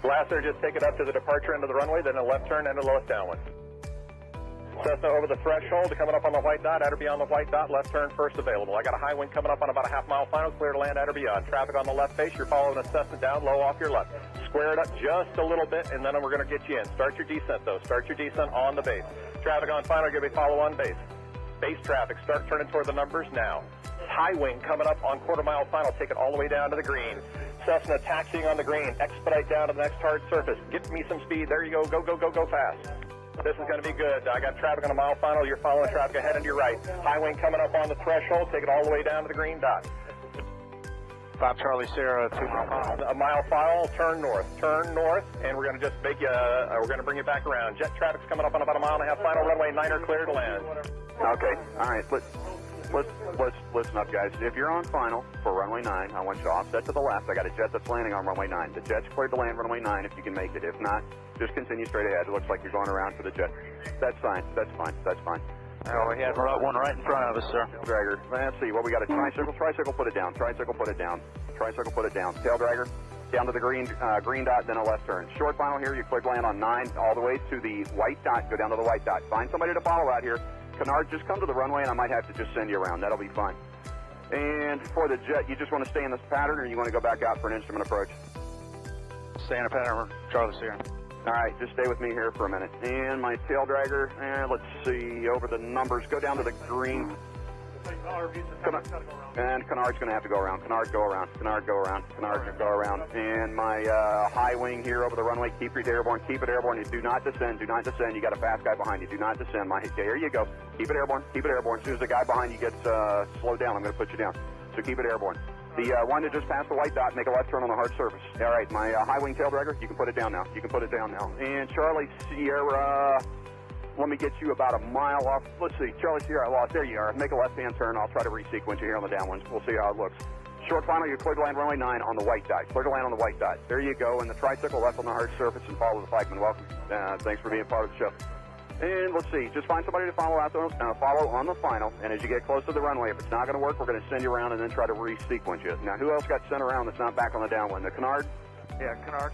Last there, just take it up to the departure end of the runway, then a left turn into the left downwind. Cessna over the threshold, coming up on the white dot, at or beyond the white dot, left turn first available. I got a high wind coming up on about a half-mile final, clear to land at or beyond. Traffic on the left face, you're following a Cessna down, low off your left. Square it up just a little bit, and then we're going to get you in. Start your descent, though. Start your descent on the base. Traffic on final, give me follow on base. Base traffic, start turning toward the numbers now. High wing coming up on quarter-mile final, take it all the way down to the green. Cessna taxiing on the green, expedite down to the next hard surface. Get me some speed, there you go, go, go, go, go fast. This is going to be good. I got traffic on a mile final. You're following traffic ahead and to your right. High wing coming up on the threshold. Take it all the way down to the green dot. 5 Charlie Sierra, 2 mile final. A mile final, turn north, and we're going to just make you, we're going to bring you back around. Jet traffic's coming up on about a mile and a half final. Runway 9 clear to land. Okay, all right, let's listen up, guys. If you're on final for runway 9, I want you offset to the left. I got a jet that's landing on runway 9. The jet's cleared to land runway 9 if you can make it. If not, just continue straight ahead. It looks like you're going around for the jet. That's fine, that's fine, that's fine. Oh, we had one right in front of us, sir. Dragger. Let's see, what we got, a tricycle, put it down, tricycle, put it down, tricycle, put it down. Tail dragger, down to the green dot, then a left turn. Short final here, you clear to land on 9, all the way to the white dot, go down to the white dot. Find somebody to follow out here. Kennard, just come to the runway and I might have to just send you around. That'll be fine. And for the jet, you just want to stay in this pattern or you want to go back out for an instrument approach? Stay in a pattern, Charlie Sierra. All right, just stay with me here for a minute. And my tail dragger, let's see, over the numbers, go down to the green. And Kennard's going to have to go around. Kennard, go around. Kennard, go around. Kennard, go around. And my high wing here over the runway, keep it airborne, keep it airborne. Do not descend, do not descend. You got a fast guy behind you. Do not descend. There you go. Keep it airborne, keep it airborne. As soon as the guy behind you gets slowed down, I'm going to put you down. So keep it airborne. The one that just passed the white dot, make a left turn on the hard surface. All right, my high wing tail dragger, you can put it down now. You can put it down now. And Charlie Sierra, let me get you about a mile off. Let's see, Charlie Sierra, I lost. There you are. Make a left-hand turn. I'll try to resequence you here on the downwinds. We'll see how it looks. Short final, you're clear to land runway 9 on the white dot. Clear to land on the white dot. There you go. And the tricycle left on the hard surface and follow the flagman. Welcome. Thanks for being part of the show. And let's see, just find somebody to follow out follow on the final. And as you get close to the runway, if it's not going to work, we're going to send you around and then try to resequence you. Now, who else got sent around that's not back on the downwind? The Kennard? Yeah, Kennard.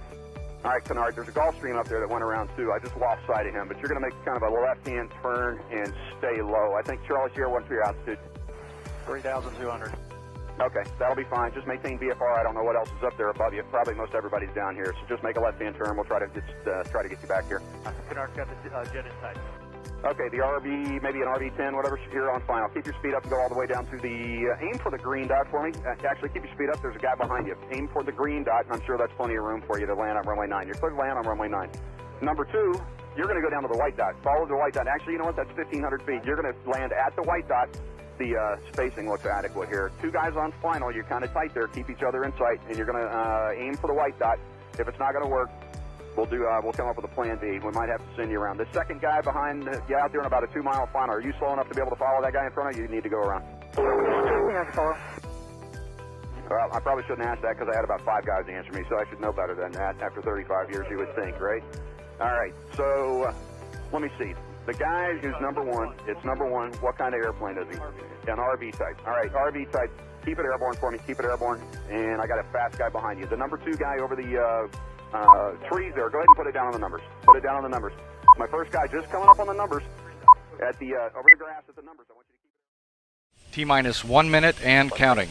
All right, Kennard, there's a Gulfstream up there that went around too. I just lost sight of him, but you're going to make kind of a left-hand turn and stay low. I think Charlie Sierra, what's your altitude? 3,200. Okay, that'll be fine. Just maintain VFR. I don't know what else is up there above you. Probably most everybody's down here, so just make a left-hand turn. We'll try to get you back here. Kennard's got the jet in sight. Okay, the RV, maybe an RV-10, whatever, you're on final. Keep your speed up and go all the way down to the, aim for the green dot for me. Actually, keep your speed up. There's a guy behind you. Aim for the green dot, and I'm sure that's plenty of room for you to land on runway 9. You're clear to land on runway 9. Number 2, you're going to go down to the white dot. Follow the white dot. Actually, you know what? That's 1,500 feet. You're going to land at the white dot. The spacing looks adequate here. 2 guys on final. You're kind of tight there. Keep each other in sight, and you're going to aim for the white dot. If it's not going to work, we'll come up with a plan B. We might have to send you around. The second guy behind you out there in about a 2-mile final. Are you slow enough to be able to follow that guy in front of you? You need to go around. Well, I probably shouldn't ask that because I had about 5 guys answer me, so I should know better than that after 35 years, you would think, right? All right, so let me see. The guy who's number 1, it's number 1. What kind of airplane is he? An RV type. All right, RV type. Keep it airborne for me. Keep it airborne. And I got a fast guy behind you. The number 2 guy over the trees there. Go ahead and put it down on the numbers. Put it down on the numbers. My first guy just coming up on the numbers at the over the grass at the numbers. I want you to keep it. T-minus 1 minute and counting.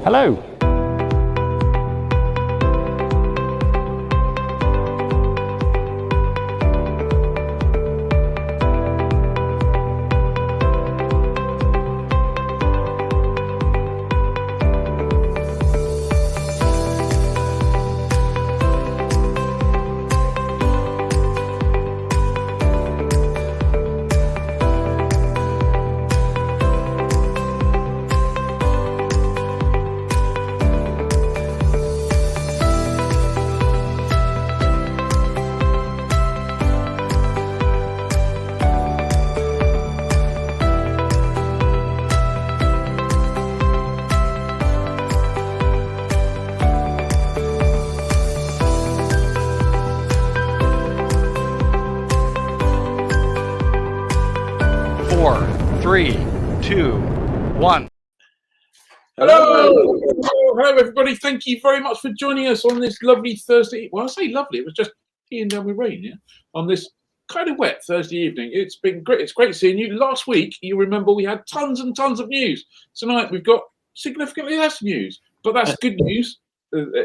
Hello. Four, three, two, one. Hello. Well, hello, everybody. Thank you very much for joining us on this lovely Thursday. Well, I say lovely. It was just peeing down with rain, yeah? On this kind of wet Thursday evening. It's been great. It's great seeing you. Last week, you remember we had tons and tons of news. Tonight, we've got significantly less news. But that's good news.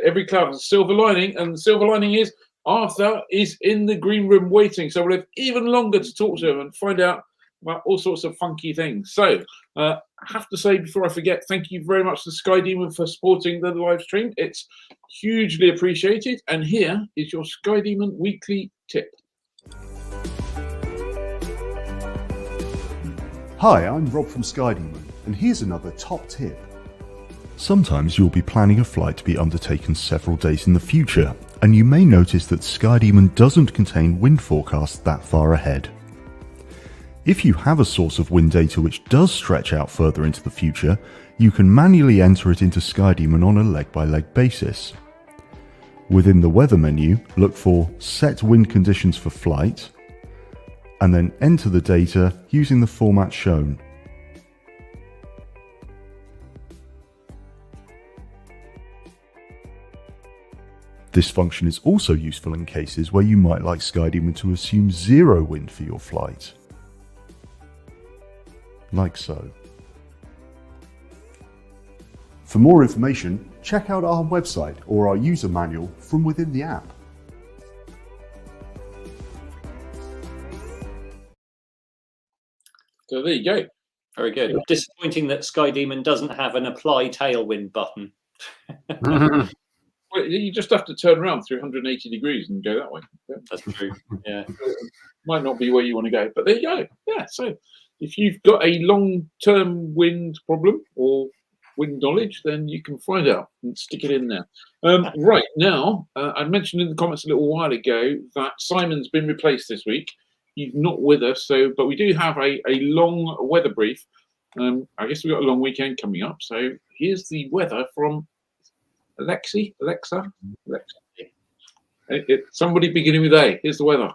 Every cloud has a silver lining. And the silver lining is Arthur is in the green room waiting. So we'll have even longer to talk to him and find out about all sorts of funky things. So I have to say, before I forget, thank you very much to SkyDemon for supporting the live stream. It's hugely appreciated. And here is your SkyDemon weekly tip. Hi, I'm Rob from SkyDemon, and here's another top tip. Sometimes you'll be planning a flight to be undertaken several days in the future, and you may notice that SkyDemon doesn't contain wind forecasts that far ahead. If you have a source of wind data which does stretch out further into the future, you can manually enter it into SkyDemon on a leg-by-leg basis. Within the weather menu, look for Set Wind Conditions for Flight, and then enter the data using the format shown. This function is also useful in cases where you might like SkyDemon to assume zero wind for your flight. Like so. For more information, check out our website or our user manual from within the app. So there you go. Very good. Disappointing that SkyDemon doesn't have an apply tailwind button. Well, you just have to turn around 380 degrees and go that way. That's true. Yeah. Might not be where you want to go, but there you go. Yeah. So if you've got a long-term wind problem or wind knowledge, then you can find out and stick it in there. Right now, I mentioned in the comments a little while ago that Simon's been replaced this week. He's not with us, but we do have a long weather brief. I guess we've got a long weekend coming up. So here's the weather from Alexa. Somebody beginning with A. Here's the weather.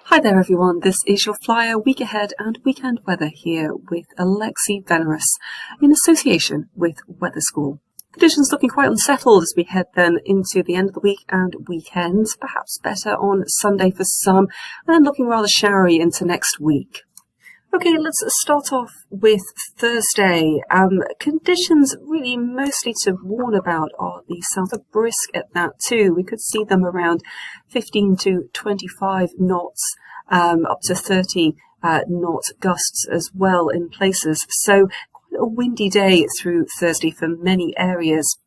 Hi there everyone, this is your Flyer week ahead and weekend weather here with Alexi Veneris in association with Weather School. Conditions looking quite unsettled as we head then into the end of the week and weekends, perhaps better on Sunday for some, and then looking rather showery into next week. Okay, let's start off with Thursday. Conditions really mostly to warn about are the south of brisk at that too. We could see them around 15 to 25 knots, up to 30 knot gusts as well in places. So quite a windy day through Thursday for many areas.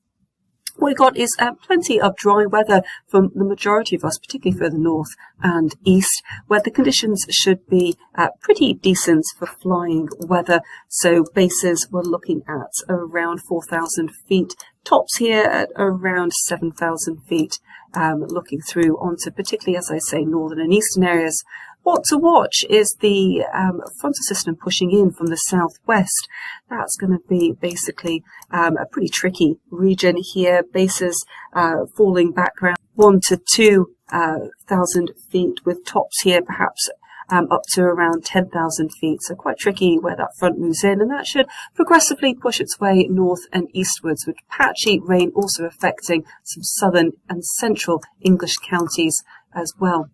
What we've got is plenty of dry weather from the majority of us, particularly further north and east, where the conditions should be pretty decent for flying weather. So bases we're looking at around 4,000 feet, tops here at around 7,000 feet, looking through onto particularly, as I say, northern and eastern areas. What to watch is the frontal system pushing in from the southwest. That's going to be basically a pretty tricky region here. Bases falling back around 1,000 to 2,000 feet, with tops here perhaps up to around 10,000 feet. So quite tricky where that front moves in, and that should progressively push its way north and eastwards, with patchy rain also affecting some southern and central English counties as well.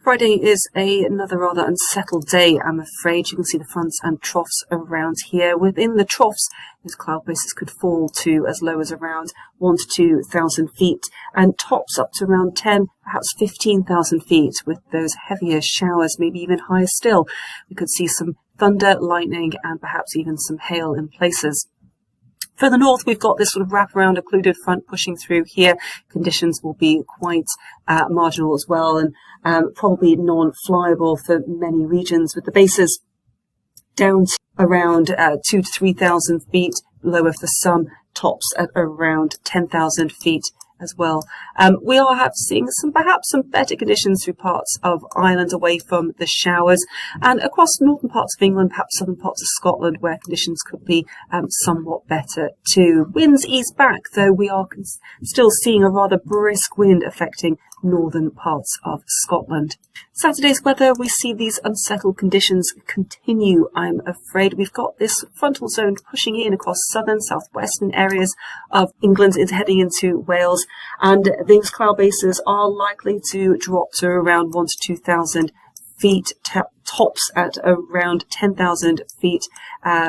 Friday is another rather unsettled day, I'm afraid. You can see the fronts and troughs around here. Within the troughs, those cloud bases could fall to as low as around 1,000 to 2,000 feet, and tops up to around 10, perhaps 15,000 feet, with those heavier showers, maybe even higher still. We could see some thunder, lightning, and perhaps even some hail in places. Further north, we've got this sort of wraparound occluded front pushing through here. Conditions will be quite marginal as well, and probably non-flyable for many regions, with the bases down to around 2,000 to 3,000 feet, lower for some, tops at around 10,000 feet as well. We are seeing perhaps some better conditions through parts of Ireland away from the showers, and across northern parts of England, perhaps southern parts of Scotland, where conditions could be somewhat better too. Winds ease back, though we are still seeing a rather brisk wind affecting northern parts of Scotland. Saturday's weather, we see these unsettled conditions continue, I'm afraid. We've got this frontal zone pushing in across southern, southwestern areas of England, heading into Wales, and these cloud bases are likely to drop to around 1,000 to 2,000 feet, tops at around 10,000 feet,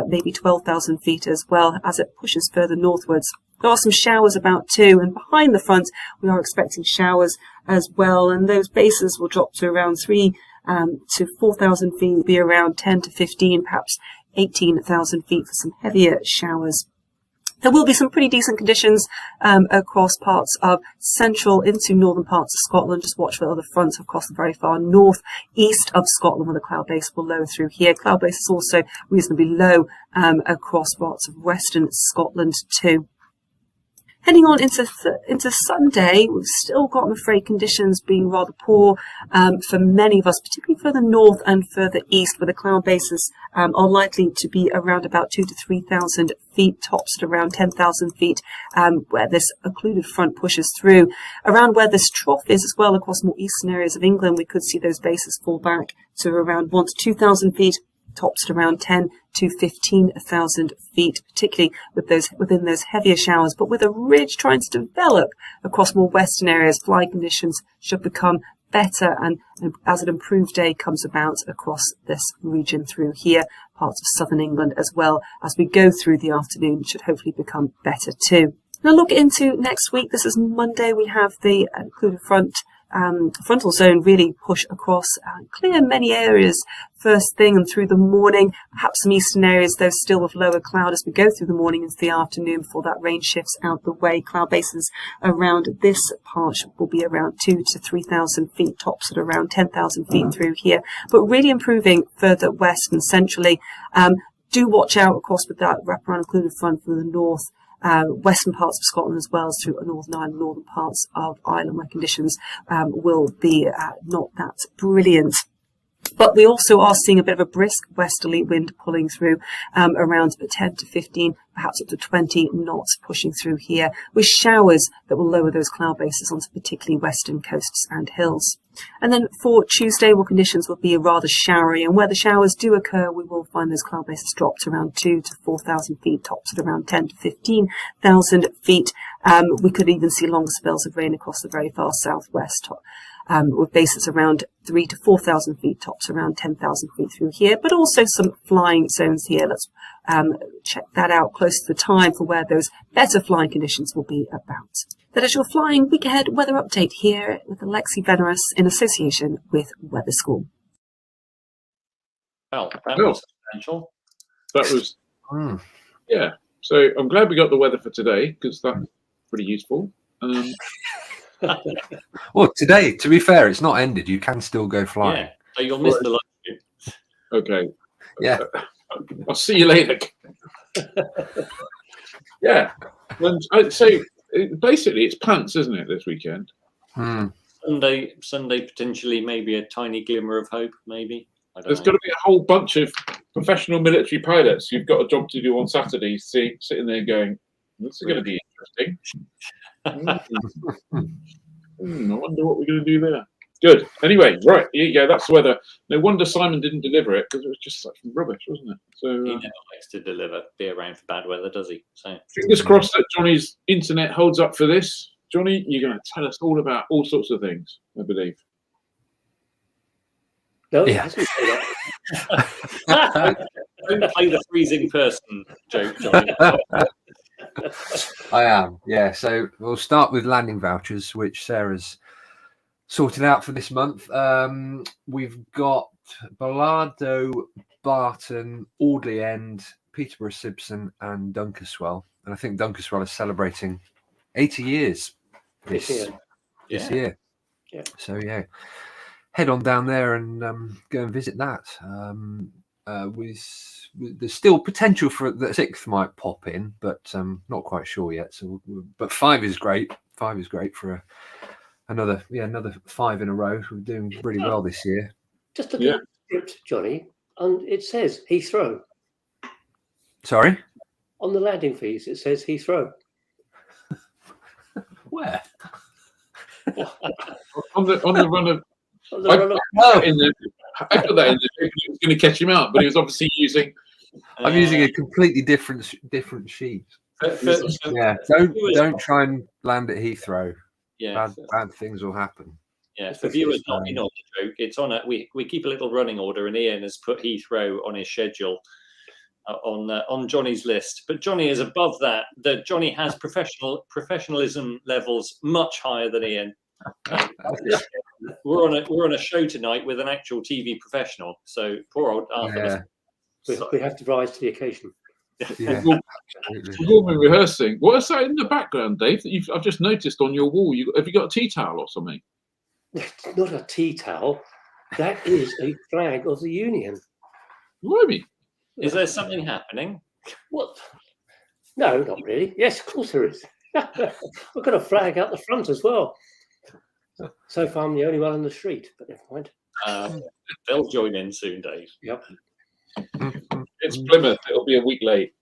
maybe 12,000 feet as well, as it pushes further northwards. There are some showers about too, and behind the front we are expecting showers as well, and those bases will drop to around 3,000 to 4,000 feet, be around 10 to 15, perhaps 18,000 feet for some heavier showers. There will be some pretty decent conditions across parts of central into northern parts of Scotland. Just watch for other fronts across the very far north east of Scotland, where the cloud base will lower through here. Cloud base is also reasonably low across parts of western Scotland too. Heading on into Sunday, we've still got, I'm afraid, conditions being rather poor for many of us, particularly further north and further east, where the cloud bases are likely to be around about 2,000 to 3,000 feet, tops at around 10,000 feet, where this occluded front pushes through. Around where this trough is as well, across more eastern areas of England, we could see those bases fall back to around 1,000 to 2,000 feet, tops at around 10,000 to 15,000 feet, particularly within those heavier showers. But with a ridge trying to develop across more western areas, flying conditions should become better, and as an improved day comes about across this region through here, parts of southern England as well, as we go through the afternoon, should hopefully become better too. Now look into next week. This is Monday. We have the occluded frontal zone really push across, clear many areas first thing and through the morning, perhaps some eastern areas though still with lower cloud as we go through the morning into the afternoon before that rain shifts out the way. Cloud bases around this part will be around 2,000 to 3,000 feet, tops at around 10,000 feet through here, but really improving further west and centrally. Do watch out, of course, with that wraparound occluded front from the north, western parts of Scotland as well as through Northern Ireland, northern parts of Ireland, where conditions will be not that brilliant. But we also are seeing a bit of a brisk westerly wind pulling through around 10 to 15, perhaps up to 20 knots pushing through here, with showers that will lower those cloud bases onto particularly western coasts and hills. And then for Tuesday, conditions will be rather showery, and where the showers do occur, we will find those cloud bases drop to around 2,000 to 4,000 feet, tops at around 10,000 to 15,000 feet. We could even see longer spells of rain across the very far southwest, with bases around 3,000 to 4,000 feet, tops around 10,000 feet through here, but also some flying zones here. Let's check that out close to the time for where those better flying conditions will be about. That is your flying week ahead weather update here with Alexi Veneris in association with Weather School. Well, that was substantial. That was, yeah. So I'm glad we got the weather for today, because that's pretty useful. Well, today, to be fair, it's not ended. You can still go flying. Yeah, so you'll miss the live stream. Okay. Yeah. I'll see you later. Yeah. So basically, it's pants, isn't it, this weekend? Sunday, potentially, maybe a tiny glimmer of hope, maybe. There's got to be a whole bunch of professional military pilots who've got a job to do on Saturday, sitting there going, this is going to be interesting. I wonder what we're going to do there. Good. Anyway, right, here you go. That's the weather. No wonder Simon didn't deliver it, because it was just such rubbish, wasn't it? So he never likes to be around for bad weather, does he? So fingers crossed that Johnny's internet holds up for this. Johnny, you're going to tell us all about all sorts of things, I believe. No, yeah. Don't play the freezing person joke, Johnny. I am, yeah. So we'll start with landing vouchers, which Sarah's sorted out for this month. We've got Ballardo, Barton, Audley End, Peterborough Simpson, and Dunkeswell. And I think Dunkeswell is celebrating 80 years this year. Yeah. So yeah, head on down there and go and visit that. There's still potential for the 6th might pop in, but not quite sure yet. So, but 5 is great. 5 is great for another 5 in a row. We're doing really well this year. Just look at the script, Johnny, and it says Heathrow. Sorry? On the landing fees, it says Heathrow. Where? on the run of. I put that in there. It was going to catch him out, but he was obviously using. I'm using a completely different sheet. Yeah, don't try and land at Heathrow. Yeah, bad things will happen. Yeah, for viewers not in on the joke, it's on we keep a little running order, and Ian has put Heathrow on his schedule on Johnny's list. But Johnny is above that. Johnny has professionalism levels much higher than Ian. We're on a show tonight with an actual TV professional. So poor old Arthur. We have to rise to the occasion. Yeah, we've all been rehearsing. What is that in the background, Dave? That I've just noticed on your wall. Have you got a tea towel or something? It's not a tea towel. That is a flag of the Union. Blimey. Is there something happening? What? No, not really. Yes, of course there is. We've got a flag out the front as well. So far, I'm the only one on the street, but never mind. They'll join in soon, Dave. Yep. It's Plymouth. It'll be a week late.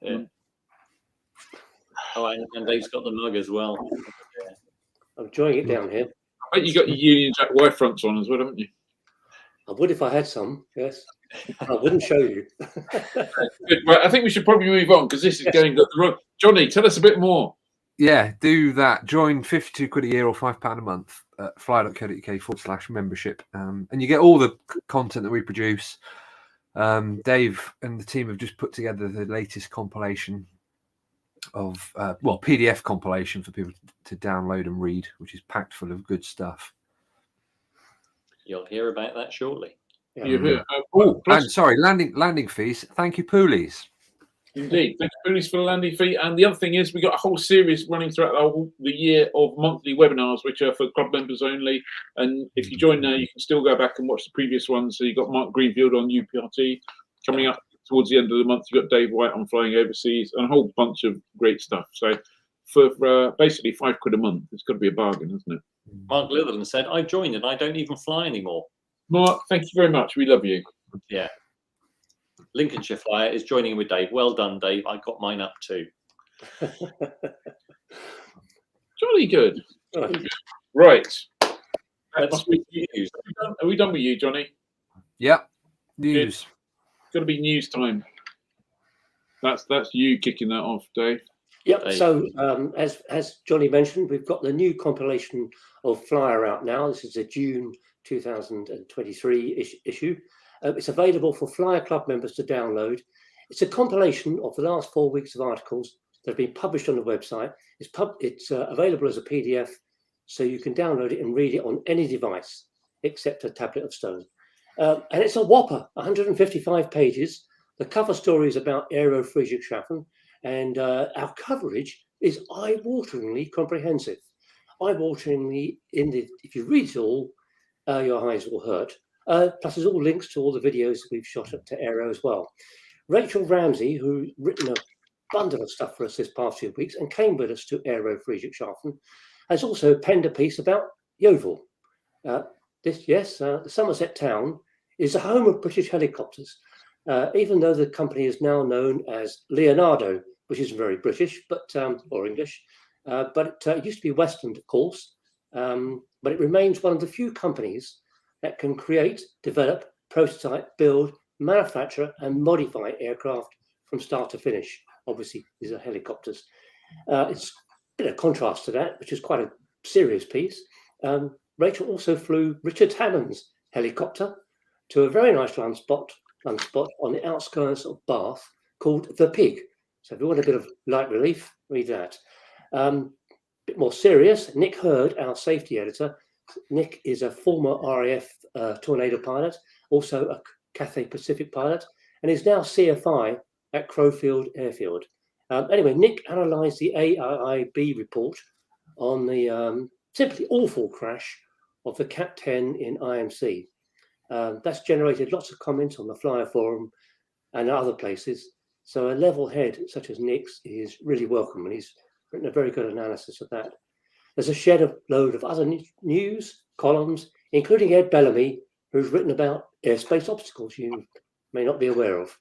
Yeah. Oh, and Dave's got the mug as well. Yeah. I'm enjoying it down here. I bet you got your Union Jack Y fronts on as well, haven't you? I would if I had some, yes. I wouldn't show you. Right, I think we should probably move on because this is going the wrong. Johnny, tell us a bit more. Yeah, do that. Join £52 a year or £5 a month at fly.co.uk/membership. And you get all the content that we produce. Dave and the team have just put together the latest compilation of, PDF compilation for people to download and read, which is packed full of good stuff. You'll hear about that shortly. Yeah. You hear? And sorry, landing fees. Thank you, Poolies. Indeed. Thank you, Poolies, for the landing fee. And the other thing is, we got a whole series running throughout the year of monthly webinars, which are for club members only. And if you join now, you can still go back and watch the previous ones. So you've got Mark Greenfield on UPRT coming up towards the end of the month. You've got Dave White on Flying Overseas and a whole bunch of great stuff. So for basically £5 a month, it's got to be a bargain, hasn't it? Mark Litherland said, I joined and I don't even fly anymore. Mark, thank you very much. We love you. Yeah. Lincolnshire Flyer is joining in with Dave. Well done, Dave. I got mine up too. Jolly good. Right. That must be news. Are we done with you, Johnny? Yep. News. It's got to be news time. That's you kicking that off, Dave. Yep. So as Johnny mentioned, we've got the new compilation of Flyer out now. This is a June 2023 issue. It's available for Flyer Club members to download. It's a compilation of the last 4 weeks of articles that have been published on the website. It's available as a PDF, so you can download it and read it on any device except a tablet of stone. And it's a whopper, 155 pages. The cover story is about Aero Friedrichshafen, and our coverage is eye-wateringly comprehensive. Eye-wateringly, if you read it all, your eyes will hurt. Plus, there's all links to all the videos that we've shot up to Aero as well. Rachel Ramsey, who's written a bundle of stuff for us this past few weeks and came with us to Aero Friedrichshafen, has also penned a piece about Yeovil. The Somerset town is the home of British helicopters, even though the company is now known as Leonardo, which isn't very British, or English, but it used to be Westland, of course, but it remains one of the few companies that can create, develop, prototype, build, manufacture, and modify aircraft from start to finish. Obviously, these are helicopters. It's a bit of contrast to that, which is quite a serious piece. Rachel also flew Richard Hammond's helicopter to a very nice land spot on the outskirts of Bath called The Pig. So if you want a bit of light relief, read that. A bit more serious, Nick Hurd, our safety editor. Nick is a former RAF Tornado pilot, also a Cathay Pacific pilot, and is now CFI at Crowfield Airfield. Anyway, Nick analysed the AIIB report on the simply awful crash of the Cat 10 in IMC. That's generated lots of comments on the Flyer Forum and other places. So a level head such as Nick's is really welcome, and he's written a very good analysis of that. there's a shed of load of other news columns, including Ed Bellamy, who's written about airspace obstacles you may not be aware of.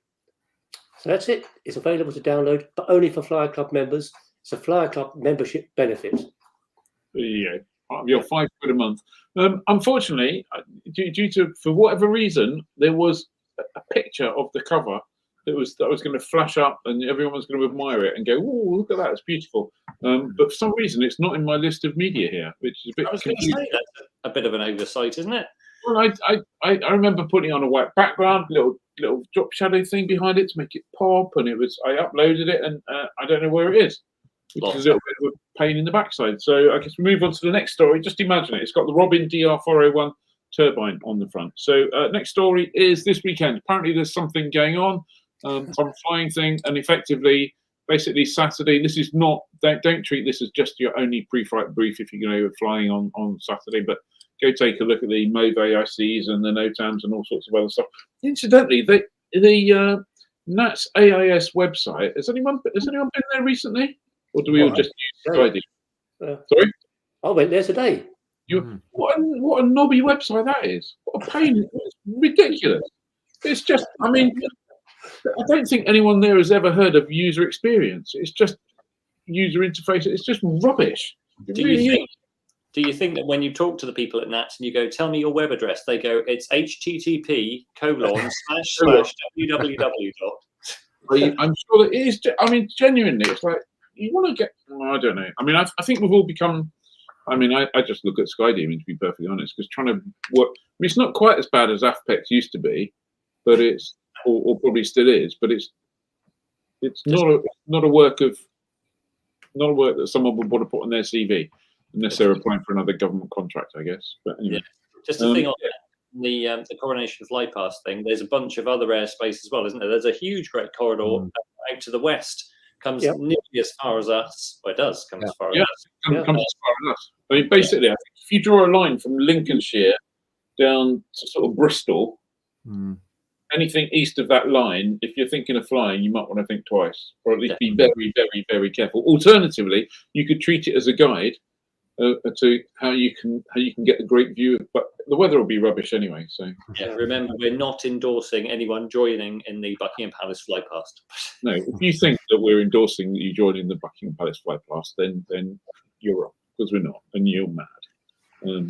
So that's it. It's available to download, but only for Flyer Club members. It's a Flyer Club membership benefit. There you go. Your £5 a month. Unfortunately, due to, for whatever reason, there was a picture of the cover that was going to flash up, and everyone was going to admire it and go, "Oh, look at that! It's beautiful." But for some reason, it's not in my list of media here, which is a bit. I was going to say that's a bit of an oversight, isn't it? Well, I remember putting it on a white background, little drop shadow thing behind it to make it pop, and I uploaded it, and I don't know where it is, which is a little bit of a pain in the backside. So I guess we move on to the next story. Just imagine it. It's got the Robin DR401 turbine on the front. So next story is this weekend. Apparently there's something going on, some flying thing, and effectively, basically Saturday. This is not. Don't treat this as just your only pre-flight brief if you're going to go flying on Saturday, but go take a look at the MOVE AICs and the NOTAMs and all sorts of other stuff. Incidentally, the NATS AIS website, has anyone been there recently? Or do we all just use SkyDemon? Sorry? I went there today. What a knobby website that is. What a pain. It's ridiculous. It's just, I mean, I don't think anyone there has ever heard of user experience. It's just user interface. It's just rubbish. Do you think that when you talk to the people at NATS and you go, tell me your web address, they go, it's http://www. I'm sure it is. I mean, genuinely, it's like, you want to get, I don't know. I mean, I think we've all become, I mean, I just look at SkyDemon, to be perfectly honest, because trying to work, I mean, it's not quite as bad as AFPEX used to be, but it's, or probably still is, but it's not a work that someone would want to put on their CV. Unless they're applying for another government contract, I guess. But anyway. Yeah. Just a thing on the Coronation flypast thing, there's a bunch of other airspace as well, isn't there? There's a huge great corridor out to the west, comes nearly as far as us. Well, it does come as far as us. Comes as far as us. I mean, basically, I think if you draw a line from Lincolnshire down to sort of Bristol, anything east of that line, if you're thinking of flying, you might want to think twice, or at least be very, very, very careful. Alternatively, you could treat it as a guide to how you can get a great view, but the weather will be rubbish anyway. So remember, we're not endorsing anyone joining in the Buckingham Palace flypast. No, if you think that we're endorsing that you join in the Buckingham Palace flypast, then you're wrong, because we're not, and you're mad.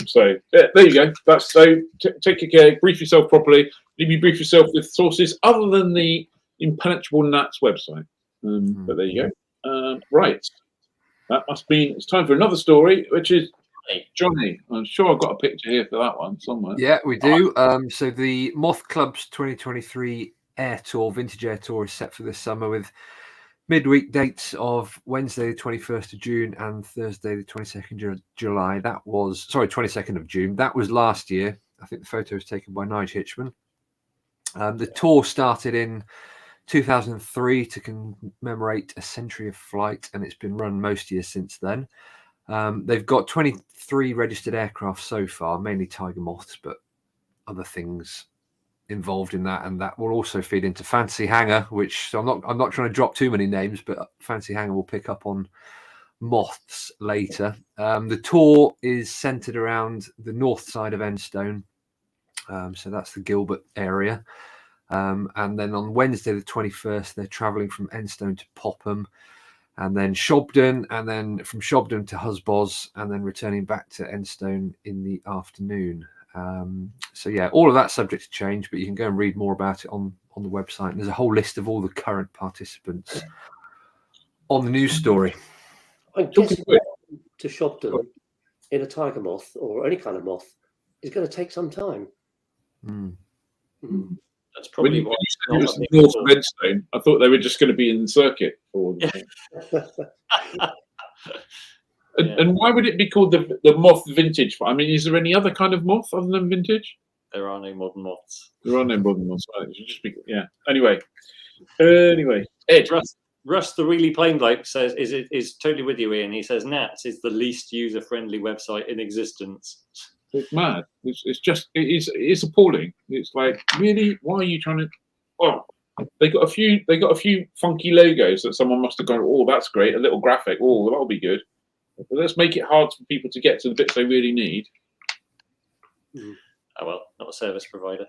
So there you go. That's so. Take care. Brief yourself properly. Maybe brief yourself with sources other than the impenetrable NATS website. But there you go. Right. That must mean it's time for another story, which is Johnny. I'm sure I've got a picture here for that one somewhere. Yeah, we do. So the Moth Club's 2023 Air Tour, Vintage Air Tour, is set for this summer with midweek dates of Wednesday the 21st of June and Thursday the 22nd of July. 22nd of June. That was last year. I think the photo was taken by Nigel Hitchman. The tour started in 2003 to commemorate a century of flight, and it's been run most years since then. They've got 23 registered aircraft so far, mainly Tiger Moths, but other things involved in that, and that will also feed into Fancy Hangar, which, so I'm not trying to drop too many names, but Fancy Hangar will pick up on Moths later. The tour is centered around the north side of Enstone, so that's the Gilbert area. And then on Wednesday the 21st, they're travelling from Enstone to Popham, and then Shobden, and then from Shobden to Husbos, and then returning back to Enstone in the afternoon. So yeah, all of that's subject to change, but you can go and read more about it on the website. And there's a whole list of all the current participants on the news story. I guess to Shobden in a Tiger Moth or any kind of moth is going to take some time. That's probably what it was north of Enstone. I thought they were just going to be in the circuit. And why would it be called the Moth Vintage? I mean, is there any other kind of moth other than vintage? There are no modern moths. There are no modern moths. It should just be, Anyway, Ed. Russ, the really plain bloke, says is totally with you, Ian. He says NATS is the least user-friendly website in existence. It's mad. It is appalling. It's like, really, why are you trying to? Oh, they got a few funky logos that someone must have gone. Oh, that's great. A little graphic. Oh, that'll be good. But let's make it hard for people to get to the bits they really need. Oh, well, not a service provider.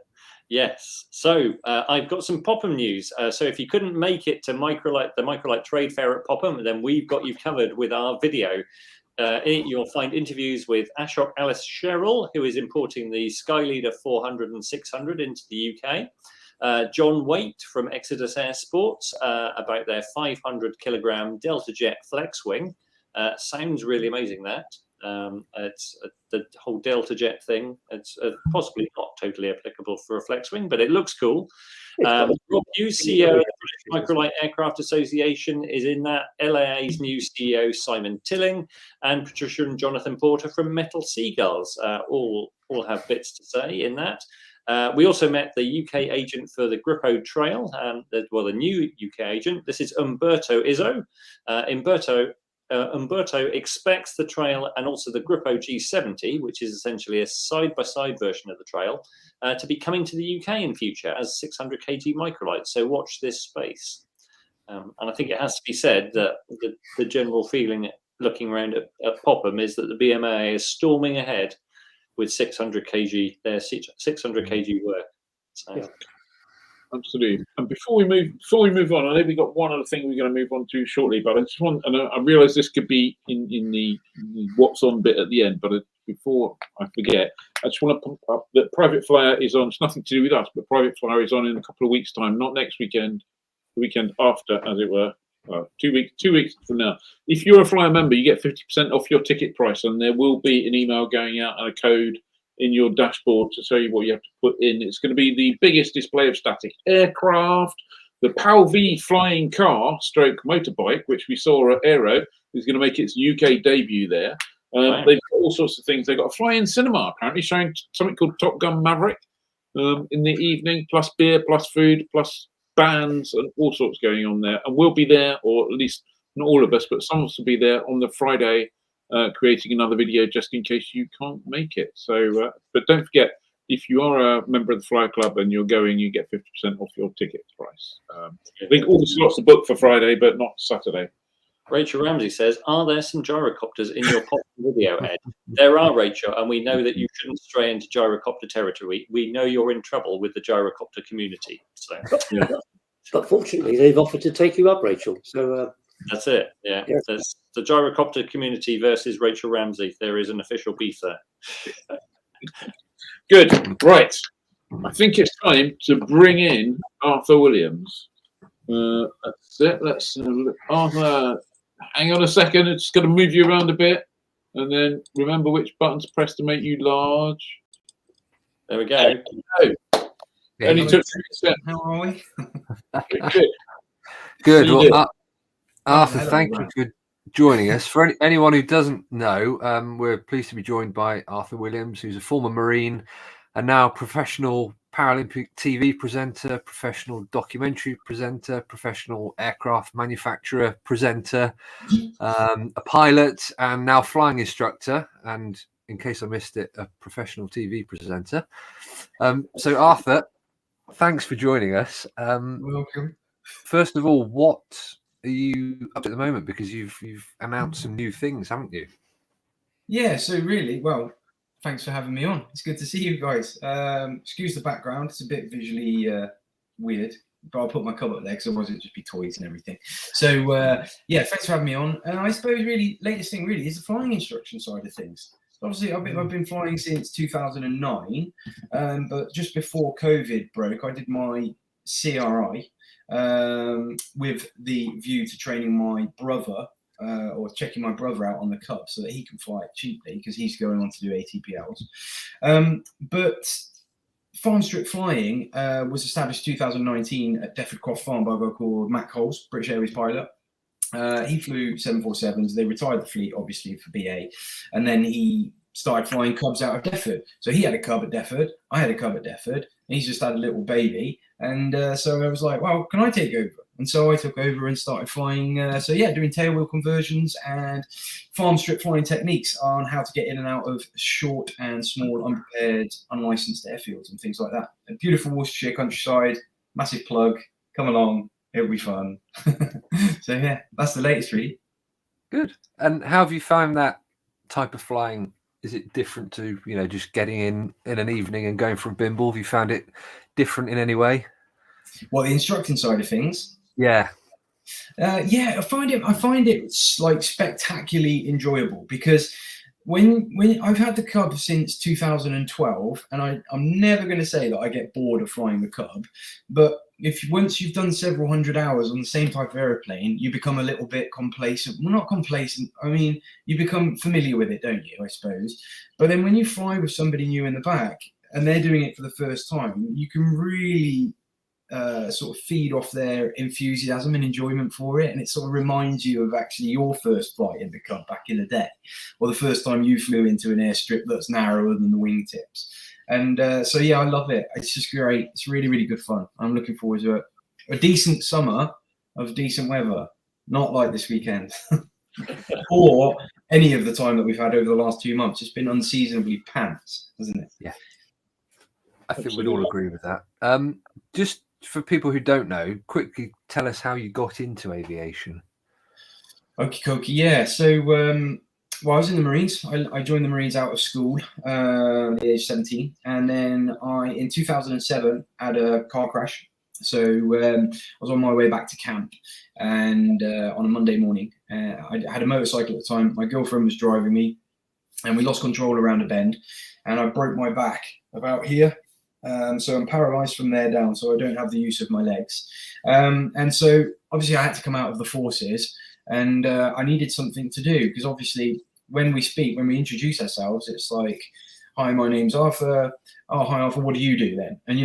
Yes. So I've got some Popham news. So if you couldn't make it to Microlight, the Microlight Trade Fair at Popham, then we've got you covered with our video. In it, you'll find interviews with Ashok Alice Sherrill, who is importing the Skyleader 400 and 600 into the UK. John Waite from Exodus Air Sports about their 500 kilogram Delta Jet Flexwing. Sounds really amazing, that. It's the whole Delta Jet thing. It's possibly not totally applicable for a flex wing, but it looks cool. Rob Hughes, CEO of the British Microlight Aircraft Association, is in that. LAA's new CEO, Simon Tilling, and Patricia and Jonathan Porter from Metal Seagulls all have bits to say in that. We also met the UK agent for the Grippo Trail, the new UK agent. This is Umberto Izzo. Umberto expects the trail and also the Grippo G70, which is essentially a side-by-side version of the trail, to be coming to the UK in future as 600 kg microlights. So watch this space. And I think it has to be said that the general feeling looking around at Popham is that the BMA is storming ahead with 600 kg, their 600 kg work. So. Yeah. Absolutely. And before we move on, I know we've got one other thing we're going to move on to shortly, but I just want, and I realise this could be in the what's on bit at the end, but before I forget, I just want to pump up that Private Flyer is on. It's nothing to do with us, but Private Flyer is on in a couple of weeks' time, not next weekend, the weekend after, as it were. 2 weeks from now. If you're a Flyer member, you get 50% off your ticket price, and there will be an email going out and a code in your dashboard to tell you what you have to put in. It's going to be the biggest display of static aircraft. The PAL V flying car stroke motorbike, which we saw at Aero, is going to make its UK debut there. They've got all sorts of things. They've got a fly-in cinema, apparently, showing something called Top Gun Maverick in the evening, plus beer, plus food, plus bands, and all sorts going on there. And we'll be there, or at least not all of us, but some of us will be there on the Friday, creating another video just in case you can't make it. So, but don't forget, if you are a member of the Flyer Club and you're going, you get 50% off your ticket price. I think all the slots are booked for Friday, but not Saturday. Rachel Ramsey says, are there some gyrocopters in your pop video, Ed? There are, Rachel, and we know that you shouldn't stray into gyrocopter territory. We know you're in trouble with the gyrocopter community. So, yeah. But fortunately, they've offered to take you up, Rachel. So that's it. Yeah, there's the gyrocopter community versus Rachel Ramsey. There is an official beef there. Good. Right. I think it's time to bring in Arthur Williams. That's it. Let's Arthur. Hang on a second. It's going to move you around a bit, and then remember which button to press to make you large. There we go. Yeah, only took 2%. How are we? Good. Good. Well, Arthur, thank you for joining us. For anyone who doesn't know, we're pleased to be joined by Arthur Williams, who's a former Marine and now professional Paralympic TV presenter, professional documentary presenter, professional aircraft manufacturer presenter, a pilot, and now flying instructor. And in case I missed it, a professional TV presenter. So, Arthur, thanks for joining us. Welcome. First of all, what are you up to at the moment? Because you've announced some new things, haven't you? Yeah, so really, well, thanks for having me on. It's good to see you guys. Excuse the background. It's a bit visually weird, but I'll put my cupboard there because otherwise it'd just be toys and everything. So, yeah, thanks for having me on. And I suppose really, latest thing really is the flying instruction side of things. Obviously, I've been flying since 2009, but just before COVID broke, I did my CRI with the view to training my brother or checking my brother out on the Cub so that he can fly it cheaply because he's going on to do ATPLs. But farm strip flying was established 2019 at Defford Croft Farm by a guy called Matt Coles, British Airways pilot. He flew 747s. They retired the fleet, obviously, for BA. And then he started flying Cubs out of Defford. So he had a Cub at Defford. I had a Cub at Defford. And he's just had a little baby. And so I was like, well, can I take over? And so I took over and started flying. Doing tailwheel conversions and farm strip flying techniques on how to get in and out of short and small, unprepared, unlicensed airfields and things like that. A beautiful Worcestershire countryside, massive plug. Come along. It'll be fun. So, yeah, that's the latest, really. Good. And how have you found that type of flying? Is it different to, just getting in an evening and going for a bimble? Have you found it different in any way? Well, the instructing side of things. Yeah. I find it like spectacularly enjoyable, because when I've had the Cub since 2012, and I'm never going to say that I get bored of flying the Cub, but once you've done several hundred hours on the same type of aeroplane, you become a little bit complacent. Well, not complacent. I mean, you become familiar with it, don't you? I suppose. But then when you fly with somebody new in the back and they're doing it for the first time, you can really sort of feed off their enthusiasm and enjoyment for it, and it sort of reminds you of actually your first flight in the Cub back in the day, or the first time you flew into an airstrip that's narrower than the wingtips. And so yeah, I love it. It's just great. It's really, really good fun. I'm looking forward to a decent summer of decent weather, not like this weekend or any of the time that we've had over the last 2 months. It's been unseasonably pants, hasn't it? Yeah, I think we'd all agree with that. Just for people who don't know, quickly tell us how you got into aviation. Okay. Yeah. So, I was in the Marines. I joined the Marines out of school at the age of 17. And then in 2007, had a car crash. So I was on my way back to camp, and on a Monday morning, I had a motorcycle at the time. My girlfriend was driving me, and we lost control around a bend, and I broke my back about here. So I'm paralyzed from there down, so I don't have the use of my legs. And so obviously I had to come out of the forces, and I needed something to do, because obviously when we introduce ourselves, it's like, hi, my name's Arthur. Oh, hi, Arthur, what do you do then? And,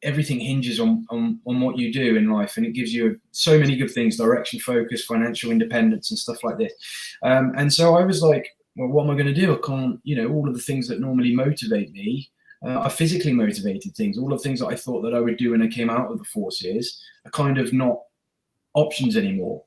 everything hinges on what you do in life, and it gives you so many good things: direction, focus, financial independence, and stuff like this. And so I was like, well, what am I going to do? I can't, all of the things that normally motivate me are physically motivated things. All of the things that I thought that I would do when I came out of the forces are kind of not options anymore.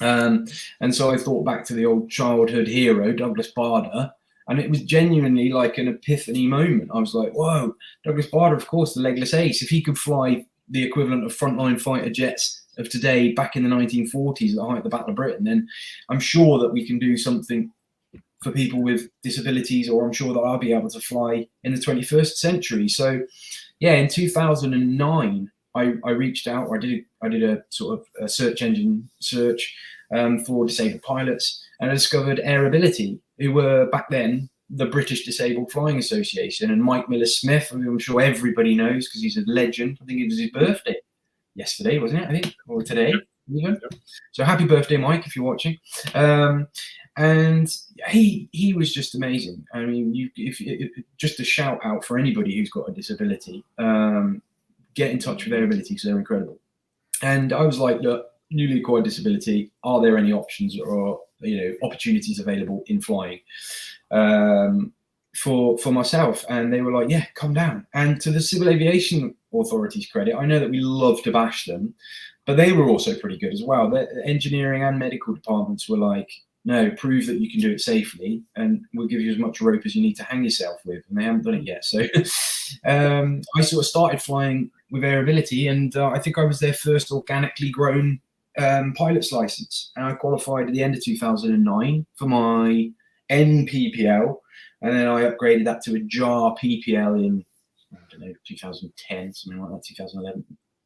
And so I thought back to the old childhood hero, Douglas Bader, and it was genuinely like an epiphany moment. I was like, whoa, Douglas Bader, of course, the legless ace. If he could fly the equivalent of frontline fighter jets of today back in the 1940s at the height of the Battle of Britain, then I'm sure that we can do something for people with disabilities, or I'm sure that I'll be able to fly in the 21st century. So yeah, in 2009, I reached out, or I did a sort of a search engine search for disabled pilots, and I discovered Airability, who were back then the British Disabled Flying Association, and Mike Miller-Smith, who I'm sure everybody knows because he's a legend. I think it was his birthday yesterday, wasn't it? I think, or today even. So happy birthday, Mike, if you're watching. And he was just amazing. I mean, just a shout out for anybody who's got a disability. Get in touch with Airability, because they're incredible. And I was like, look, newly acquired disability, are there any options or opportunities available in flying for myself? And they were like, yeah, come down. And to the Civil Aviation Authority's credit, I know that we love to bash them, but they were also pretty good as well. The engineering and medical departments were like, no, prove that you can do it safely, and we'll give you as much rope as you need to hang yourself with. And they haven't done it yet. So I sort of started flying with Airability, and I think I was their first organically grown pilot's license. And I qualified at the end of 2009 for my NPPL, and then I upgraded that to a JAR PPL in, I don't know, 2010, something like that, 2011.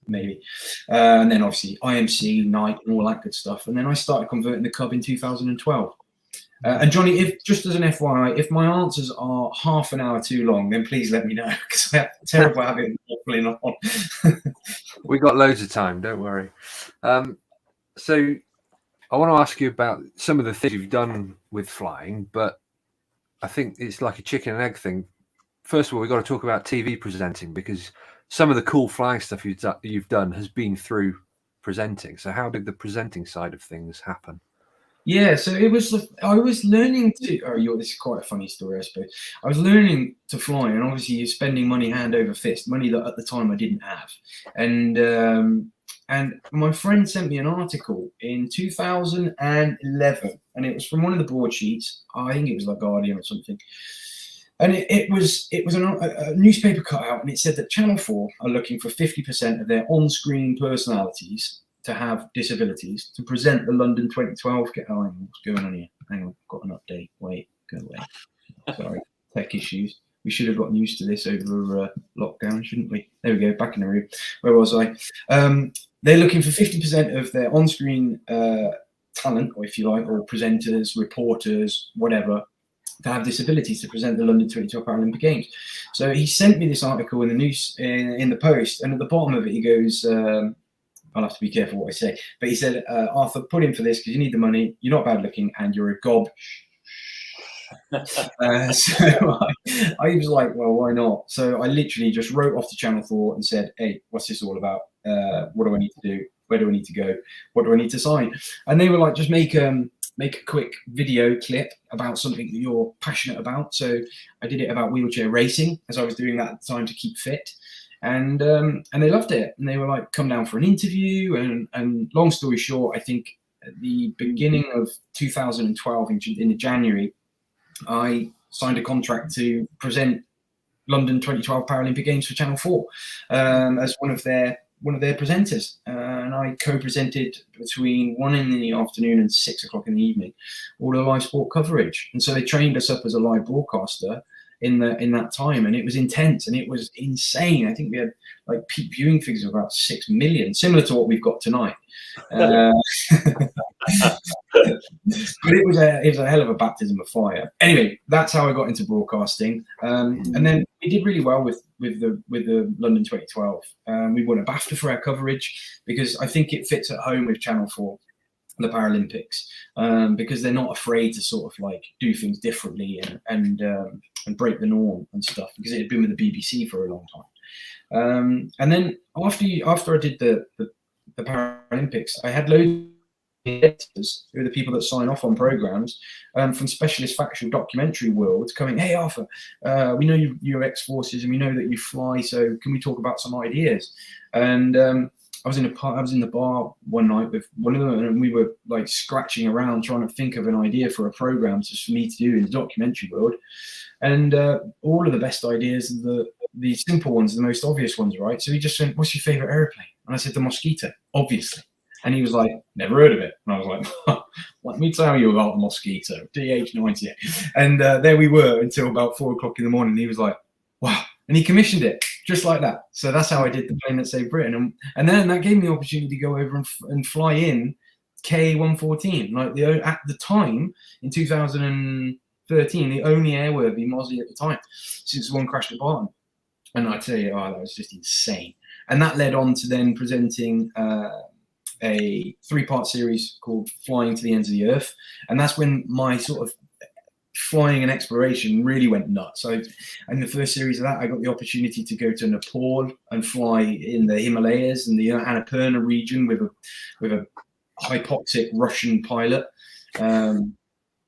Maybe. And then obviously IMC, night, and all that good stuff. And then I started converting the Cub in 2012. And Johnny, if just as an FYI, if my answers are half an hour too long, then please let me know, because I have terrible habit of waffling on. We got loads of time, don't worry. So I want to ask you about some of the things you've done with flying, but I think it's like a chicken and egg thing. First of all, we've got to talk about TV presenting, because some of the cool flying stuff you've done has been through presenting. So how did the presenting side of things happen? Yeah, so I was learning to, this is quite a funny story, I suppose. I was learning to fly, and obviously you're spending money hand over fist, money that at the time I didn't have. And my friend sent me an article in 2011, and it was from one of the broadsheets. I think it was like Guardian or something. And it was a newspaper cutout, and it said that Channel 4 are looking for 50% of their on-screen personalities to have disabilities to present the London 2012. Hang on, what's going on here? Hang on, I've got an update. Wait, go away. Sorry, tech issues. We should have gotten used to this over lockdown, shouldn't we? There we go, back in the room. Where was I? They're looking for 50% of their on-screen talent, or if you like, or presenters, reporters, whatever, to have disabilities to present the London 2012 Paralympic Games. So he sent me this article in the news, in the Post, and at the bottom of it he goes, I'll have to be careful what I say, but he said, Arthur, put in for this because you need the money, you're not bad looking, and you're a gob. So I was like, well, why not? So I literally just wrote off to Channel 4 and said, hey, what's this all about? What do I need to do? Where do I need to go? What do I need to sign? And they were like, just make a quick video clip about something that you're passionate about. So I did it about wheelchair racing, as I was doing that at the time to keep fit. And they loved it. And they were like, come down for an interview. And long story short, I think at the beginning of 2012, in January, I signed a contract to present London 2012 Paralympic Games for Channel 4 as one of their presenters, and I co-presented between 1 in the afternoon and 6 o'clock in the evening, all the live sport coverage. And so they trained us up as a live broadcaster in that time, and it was intense and it was insane. I think we had like peak viewing figures of about 6 million, similar to what we've got tonight. But it was a hell of a baptism of fire. Anyway, that's how I got into broadcasting, and then we did really well with the London 2012. We won a BAFTA for our coverage because I think it fits at home with Channel 4, the Paralympics, because they're not afraid to sort of like do things differently and break the norm and stuff, because it had been with the BBC for a long time. And then after I did the Paralympics, I had loads of editors, who are the people that sign off on programs, from specialist factual documentary worlds, coming, hey Arthur, we know you're ex-forces and we know that you fly, so can we talk about some ideas? And I was in the bar one night with one of them, and we were like scratching around trying to think of an idea for a program just for me to do in the documentary world. And all of the best ideas, the simple ones, the most obvious ones, right? So he just said, what's your favorite airplane? And I said, the Mosquito, obviously. And he was like, never heard of it. And I was like, let me tell you about the Mosquito, DH-98. And there we were until about 4 o'clock in the morning. He was like, wow. And he commissioned it just like that. So that's how I did the plane that saved Britain. And then that gave me the opportunity to go over and fly in K114. Like at the time, in 2013, the only airworthy Mozzie at the time, since one crashed at Barton. And I tell you, that was just insane. And that led on to then presenting a 3-part series called Flying to the Ends of the Earth. And that's when my sort of flying and exploration really went nuts. So in the first series of that, I got the opportunity to go to Nepal and fly in the Himalayas and the Annapurna region with a hypoxic Russian pilot. It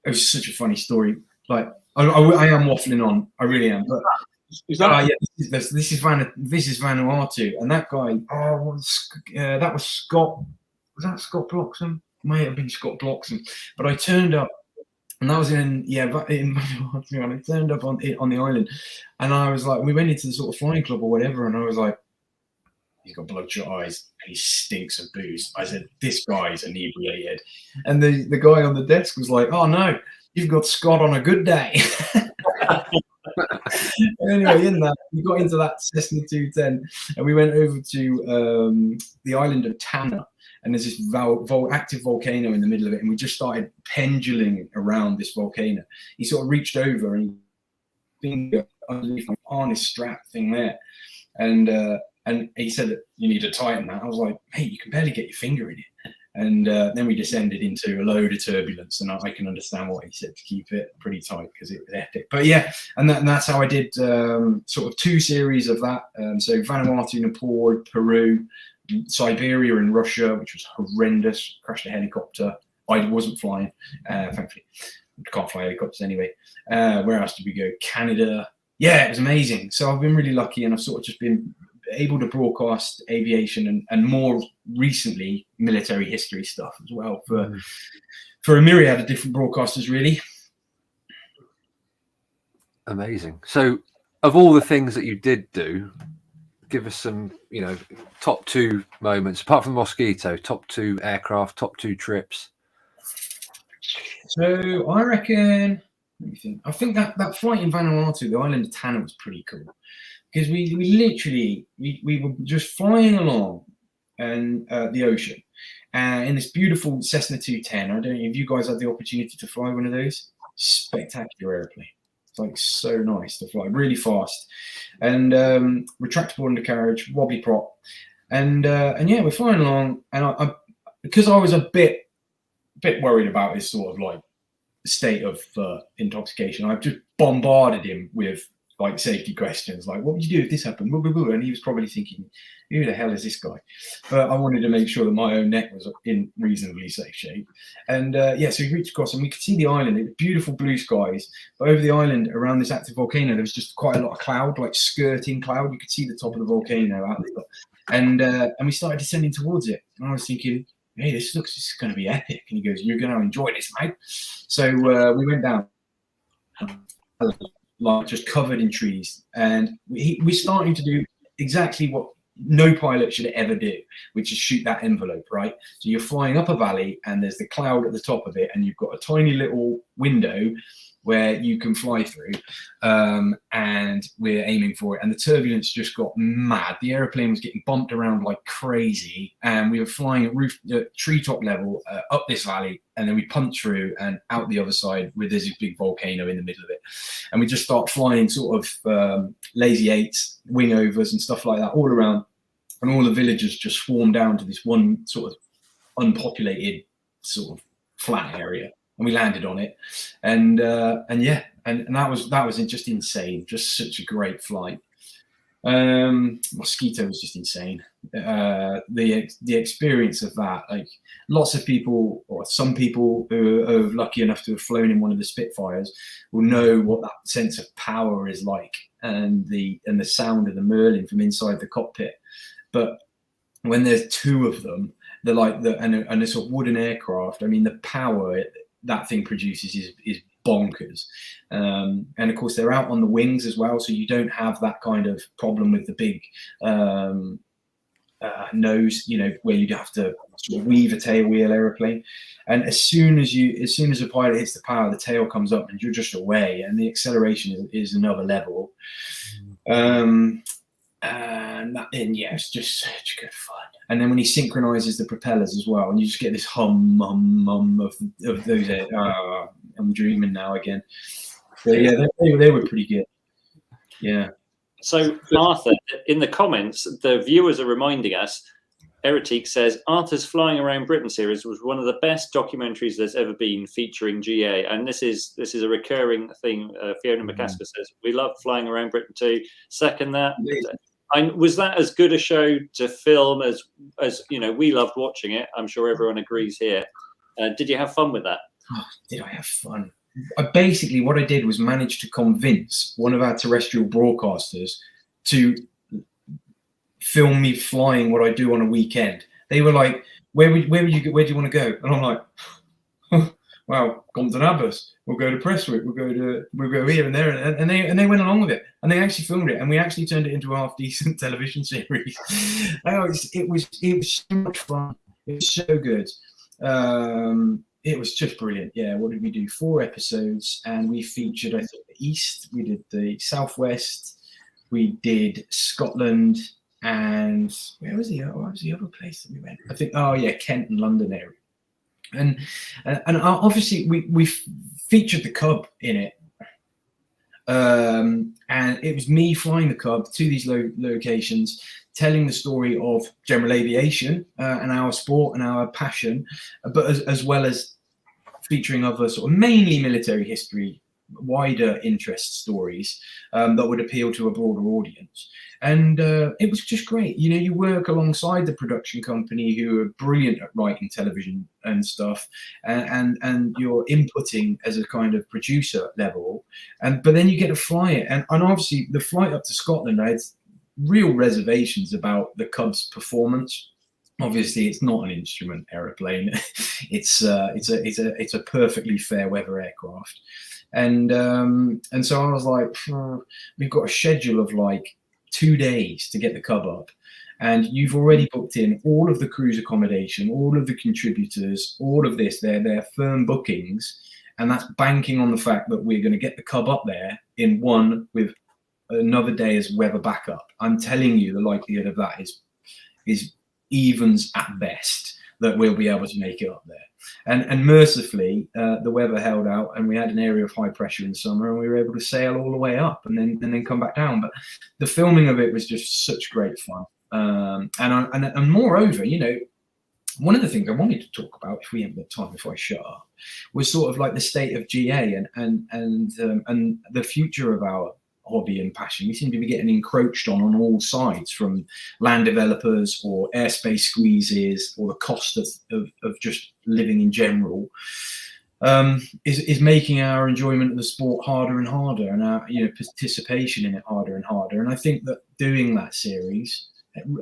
was such a funny story. Like I am waffling on, I really am. But this is Vanuatu, and that guy. That was Scott. Was that Scott Bloxham? May have been Scott Bloxham. But I turned up, and that was in Vanuatu. And I turned up on the island, and I was like, we went into the sort of flying club or whatever, and I was like, he's got bloodshot eyes and he stinks of booze. I said, this guy's inebriated, and the guy on the desk was like, oh no, you've got Scott on a good day. Anyway, in that, we got into that Cessna 210 and we went over to the island of Tanna, and there's this active volcano in the middle of it, and we just started pendulating around this volcano. He sort of reached over and finger underneath my harness strap thing there, and he said that you need to tighten that. I was like, hey, you can barely get your finger in it. And then we descended into a load of turbulence, and I can understand what he said to keep it pretty tight because it was epic. But yeah, and that's how I did sort of 2 series of that. So Vanuatu, Nepal, Peru, Siberia and Russia, which was horrendous. Crashed a helicopter. I wasn't flying, thankfully. Can't fly helicopters anyway. Where else did we go? Canada. Yeah, it was amazing. So I've been really lucky, and I've sort of just been able to broadcast aviation and more recently military history stuff as well for a myriad of different broadcasters, really. Amazing. So of all the things that you did do, give us some, top 2 moments apart from Mosquito, top 2 aircraft, top 2 trips. So I reckon. Let me think. I think that flight in Vanuatu, the island of Tanna, was pretty cool because we literally were just flying along and the ocean in this beautiful Cessna 210. I don't know if you guys had the opportunity to fly one of those. Spectacular airplane. It's like so nice to fly, really fast, and retractable undercarriage, wobbly prop, and yeah, we're flying along, and I because I was a bit worried about his sort of like state of intoxication, I've just bombarded him with like safety questions, like what would you do if this happened? And he was probably thinking, who the hell is this guy? But I wanted to make sure that my own neck was in reasonably safe shape. And yeah, so we reached across and we could see the island. It was beautiful blue skies, but over the island around this active volcano, there was just quite a lot of cloud, like skirting cloud. You could see the top of the volcano out there. And we started descending towards it. And I was thinking, hey, this is going to be epic. And he goes, you're going to enjoy this, mate. So we went down, like just covered in trees, and we're starting to do exactly what no pilot should ever do, which is shoot that envelope, right? So you're flying up a valley and there's the cloud at the top of it, and you've got a tiny little window where you can fly through, and we're aiming for it, and the turbulence just got mad. The airplane was getting bumped around like crazy, and we were flying at treetop level up this valley, and then we punched through and out the other side with this big volcano in the middle of it, and we just start flying sort of lazy eights, wing overs and stuff like that all around, and all the villagers just swarmed down to this one sort of unpopulated sort of flat area. And we landed on it, and yeah, and that was just insane. Just such a great flight. Mosquito was just insane. The experience of that, like lots of people, or some people who are lucky enough to have flown in one of the Spitfires, will know what that sense of power is like, and the sound of the Merlin from inside the cockpit. But when there's 2 of them, they're like and it's a wooden aircraft. I mean, the power that thing produces is bonkers, and of course they're out on the wings as well, so you don't have that kind of problem with the big nose, where you'd have to sort of weave a tail wheel aeroplane. And as soon as a pilot hits the power, the tail comes up and you're just away, and the acceleration is another level. And yeah, it's just such good fun. And then when he synchronizes the propellers as well, and you just get this hum of those. I'm dreaming now again. So yeah, they were pretty good. Yeah. So Arthur, in the comments, the viewers are reminding us. Eretique says Arthur's Flying Around Britain series was one of the best documentaries there's ever been, featuring GA, and this is a recurring thing. Fiona McCasker says we love Flying Around Britain too. Second that. Was that as good a show to film as we loved watching it? I'm sure everyone agrees here. Did you have fun with that? Oh, did I have fun? Basically, what I did was manage to convince one of our terrestrial broadcasters to film me flying what I do on a weekend. They were like, where do you want to go? And I'm like, well, Compton Abbas. We'll go to Prestwick. We'll go here and there, and they went along with it, and they actually filmed it, and we actually turned it into a half decent television series. It was so much fun. It was so good. It was just brilliant. Yeah. What did we do? 4 episodes, and we featured, I think, the East. We did the Southwest. We did Scotland, and where was the other place that we went? I think, Kent and London area. And obviously we featured the Cub in it, and it was me flying the Cub to these locations, telling the story of general aviation and our sport and our passion, but as well as featuring other sort of mainly military history, wider interest stories that would appeal to a broader audience. And it was just great. You work alongside the production company, who are brilliant at writing television and stuff, and you're inputting as a kind of producer level, but then you get to fly it. And obviously the flight up to Scotland, I had real reservations about the Cub's performance. Obviously, it's not an instrument aeroplane. It's a perfectly fair weather aircraft. And so I was like, we've got a schedule of like 2 days to get the Cub up, and you've already booked in all of the crew's accommodation, all of the contributors, all of this. They're firm bookings, and that's banking on the fact that we're going to get the Cub up there in one with another day as weather backup. I'm telling you, the likelihood of that is evens at best, that we'll be able to make it up there. And mercifully, the weather held out, and we had an area of high pressure in the summer, and we were able to sail all the way up and then come back down. But the filming of it was just such great fun. And moreover, you know, one of the things I wanted to talk about, if we have the time before I shut up, was sort of like the state of GA and the future of our hobby and passion. We seem to be getting encroached on all sides, from land developers or airspace squeezes or the cost of just living in general, is making our enjoyment of the sport harder and harder, and our, you know, participation in it harder and harder. And I think that doing that series,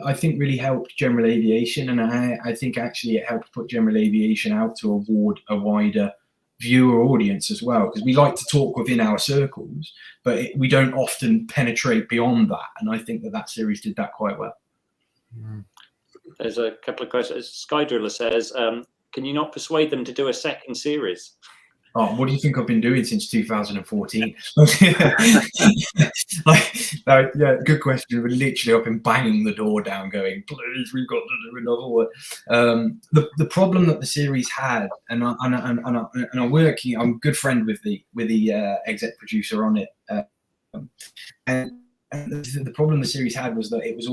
I think, really helped general aviation, and I think actually it helped put general aviation out to award a wider viewer audience as well, because we like to talk within our circles, but we don't often penetrate beyond that, and I think that series did that quite well. There's a couple of questions. Skydriller says, can you not persuade them to do a second series? Oh, what do you think I've been doing since 2014? Yeah, good question. Literally, I've been banging the door down, going, "Please, we've got to do another one." The problem that the series had, and I'm working. I'm a good friend with the exec producer on it, and the problem the series had was that it was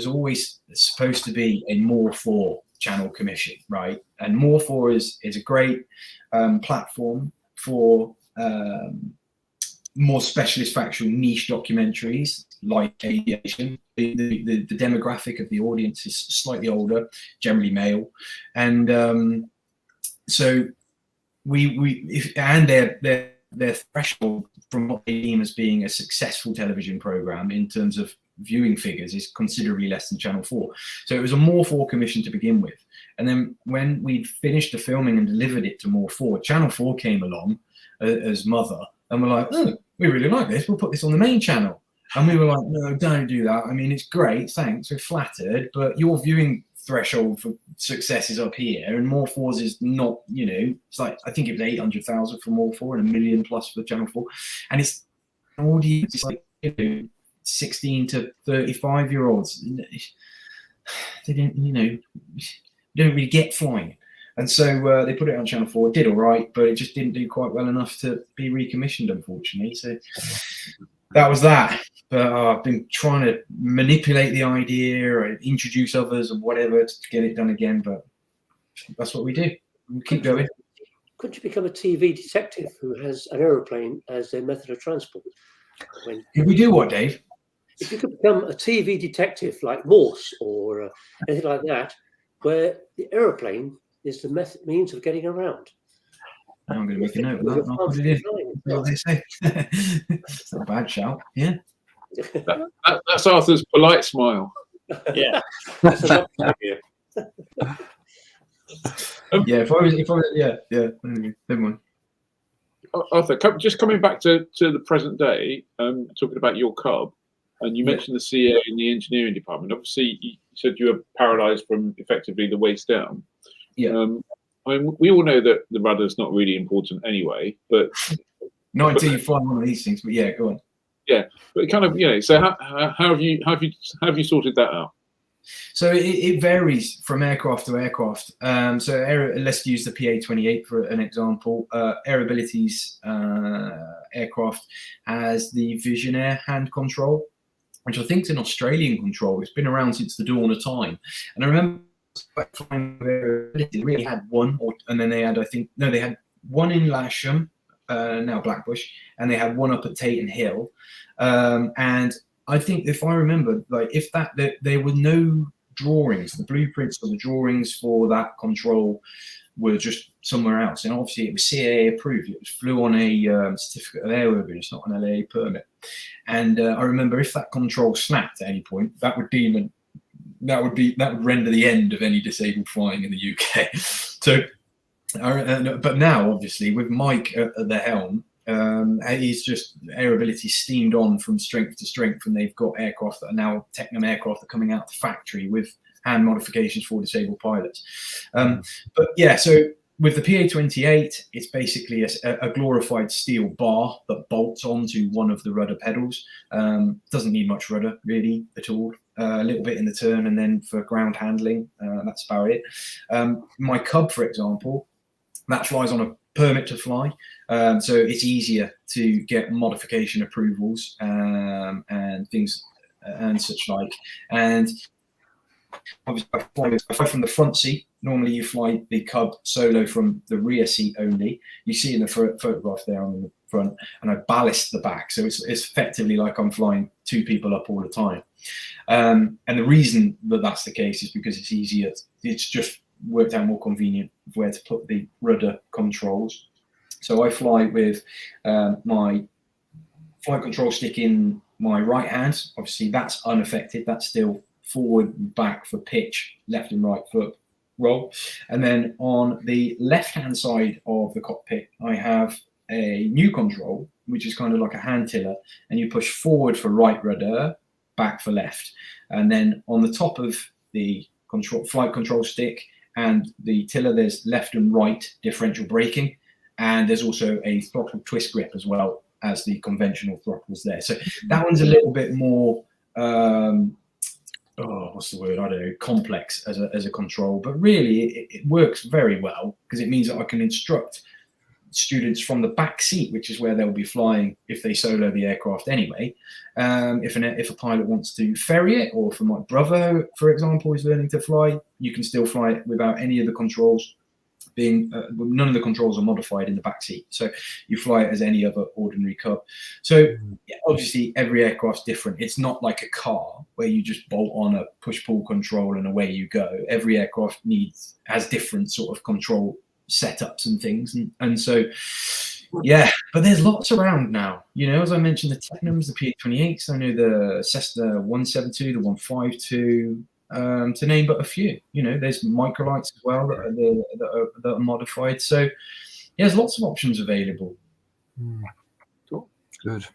always supposed to be a more for channel commission, right? And more for is a great platform for more specialist factual niche documentaries like Aviation. The demographic of the audience is slightly older, generally male, and so their threshold from what they deem as being a successful television program in terms of viewing figures is considerably less than Channel 4. So it was a More 4 commission to begin with. And then when we'd finished the filming and delivered it to More 4, Channel 4 came along as mother, and we're like, oh, we really like this, we'll put this on the main channel. And we were like, no, don't do that. I mean, it's great, thanks, we're flattered, but your viewing threshold for success is up here, and More 4's is not, you know, it's like, I think it was 800,000 for More 4 and 1 million plus for Channel 4. And it's an audience, it's like, you know, 16 to 35-year-olds. They didn't, you know, don't really get flying. And so they put it on Channel 4. It did all right, but it just didn't do quite well enough to be recommissioned, unfortunately. So that was that. But I've been trying to manipulate the idea or introduce others or whatever to get it done again, but that's what we do. We keep going. Could you become a TV detective who has an aeroplane as their method of transport? If we do what, Dave? If you could become a TV detective like Morse or anything like that, where the aeroplane is the means of getting around. I'm going to make a note of that. I'll put it in. What they say. It's not a bad shout. Yeah. That's Arthur's polite smile. Yeah. Yeah. If I was, yeah. Never mind. Arthur, just coming back to the present day, talking about your Cub, and you mentioned the CA and the engineering department. Obviously, you said you were paralysed from effectively the waist down. Yeah. I mean, we all know that the rudder's not really important anyway, but not until you find one of these things. But yeah, go on. Yeah, but kind of, you know. So how have you sorted that out? So it varies from aircraft to aircraft. Let's use the PA-28 for an example. Airability's aircraft has the Visionaire hand control, which I think is an Australian control. It's been around since the dawn of time. And I remember they really had one, and then they had, they had one in Lasham, now Blackbush, and they had one up at Taton Hill. And I think, if I remember, like, if there were no drawings, the blueprints or the drawings for that control were just somewhere else. And obviously it was CAA approved. It flew on a certificate of airworthiness, not an LAA permit. And I remember, if that control snapped at any point, that would render the end of any disabled flying in the UK. So, but now, obviously, with Mike at the helm, It is just air ability steamed on from strength to strength, and they've got aircraft that are now Technam aircraft that are coming out of the factory with hand modifications for disabled pilots. But yeah, so with the PA-28, it's basically a glorified steel bar that bolts onto one of the rudder pedals. Doesn't need much rudder really at all. A little bit in the turn, and then for ground handling, that's about it. My Cub, for example, that flies on a permit to fly, so it's easier to get modification approvals and things and such like. And obviously, I fly from the front seat. Normally, you fly the Cub solo from the rear seat only. You see in the photograph there on the front, and I ballast the back, so it's effectively like I'm flying two people up all the time. And the reason that that's the case is because it's easier. It's just worked out more convenient where to put the rudder controls. So I fly with my flight control stick in my right hand. Obviously, that's unaffected. That's still forward and back for pitch, left and right foot roll. And then on the left-hand side of the cockpit, I have a new control, which is kind of like a hand tiller, and you push forward for right rudder, back for left. And then on the top of the flight control stick and the tiller, there's left and right differential braking, and there's also a throttle twist grip as well as the conventional throttles there. So that one's a little bit more what's the word? I don't know, complex as a control, but really it works very well because it means that I can instruct students from the back seat, which is where they'll be flying if they solo the aircraft anyway. If a pilot wants to ferry it, or for my brother, for example, is learning to fly, you can still fly it without any of the controls being none of the controls are modified in the back seat, so you fly it as any other ordinary Cub. So yeah, obviously every aircraft's different. It's not like a car where you just bolt on a push-pull control and away you go. Every aircraft has different sort of control setups and things, and so yeah, but there's lots around now, you know. As I mentioned, the Technams, the PA-28s, I know the Cessna 172, the 152, to name but a few. You know, there's Microlights as well that are modified. So yeah, there's lots of options available. Cool. Good.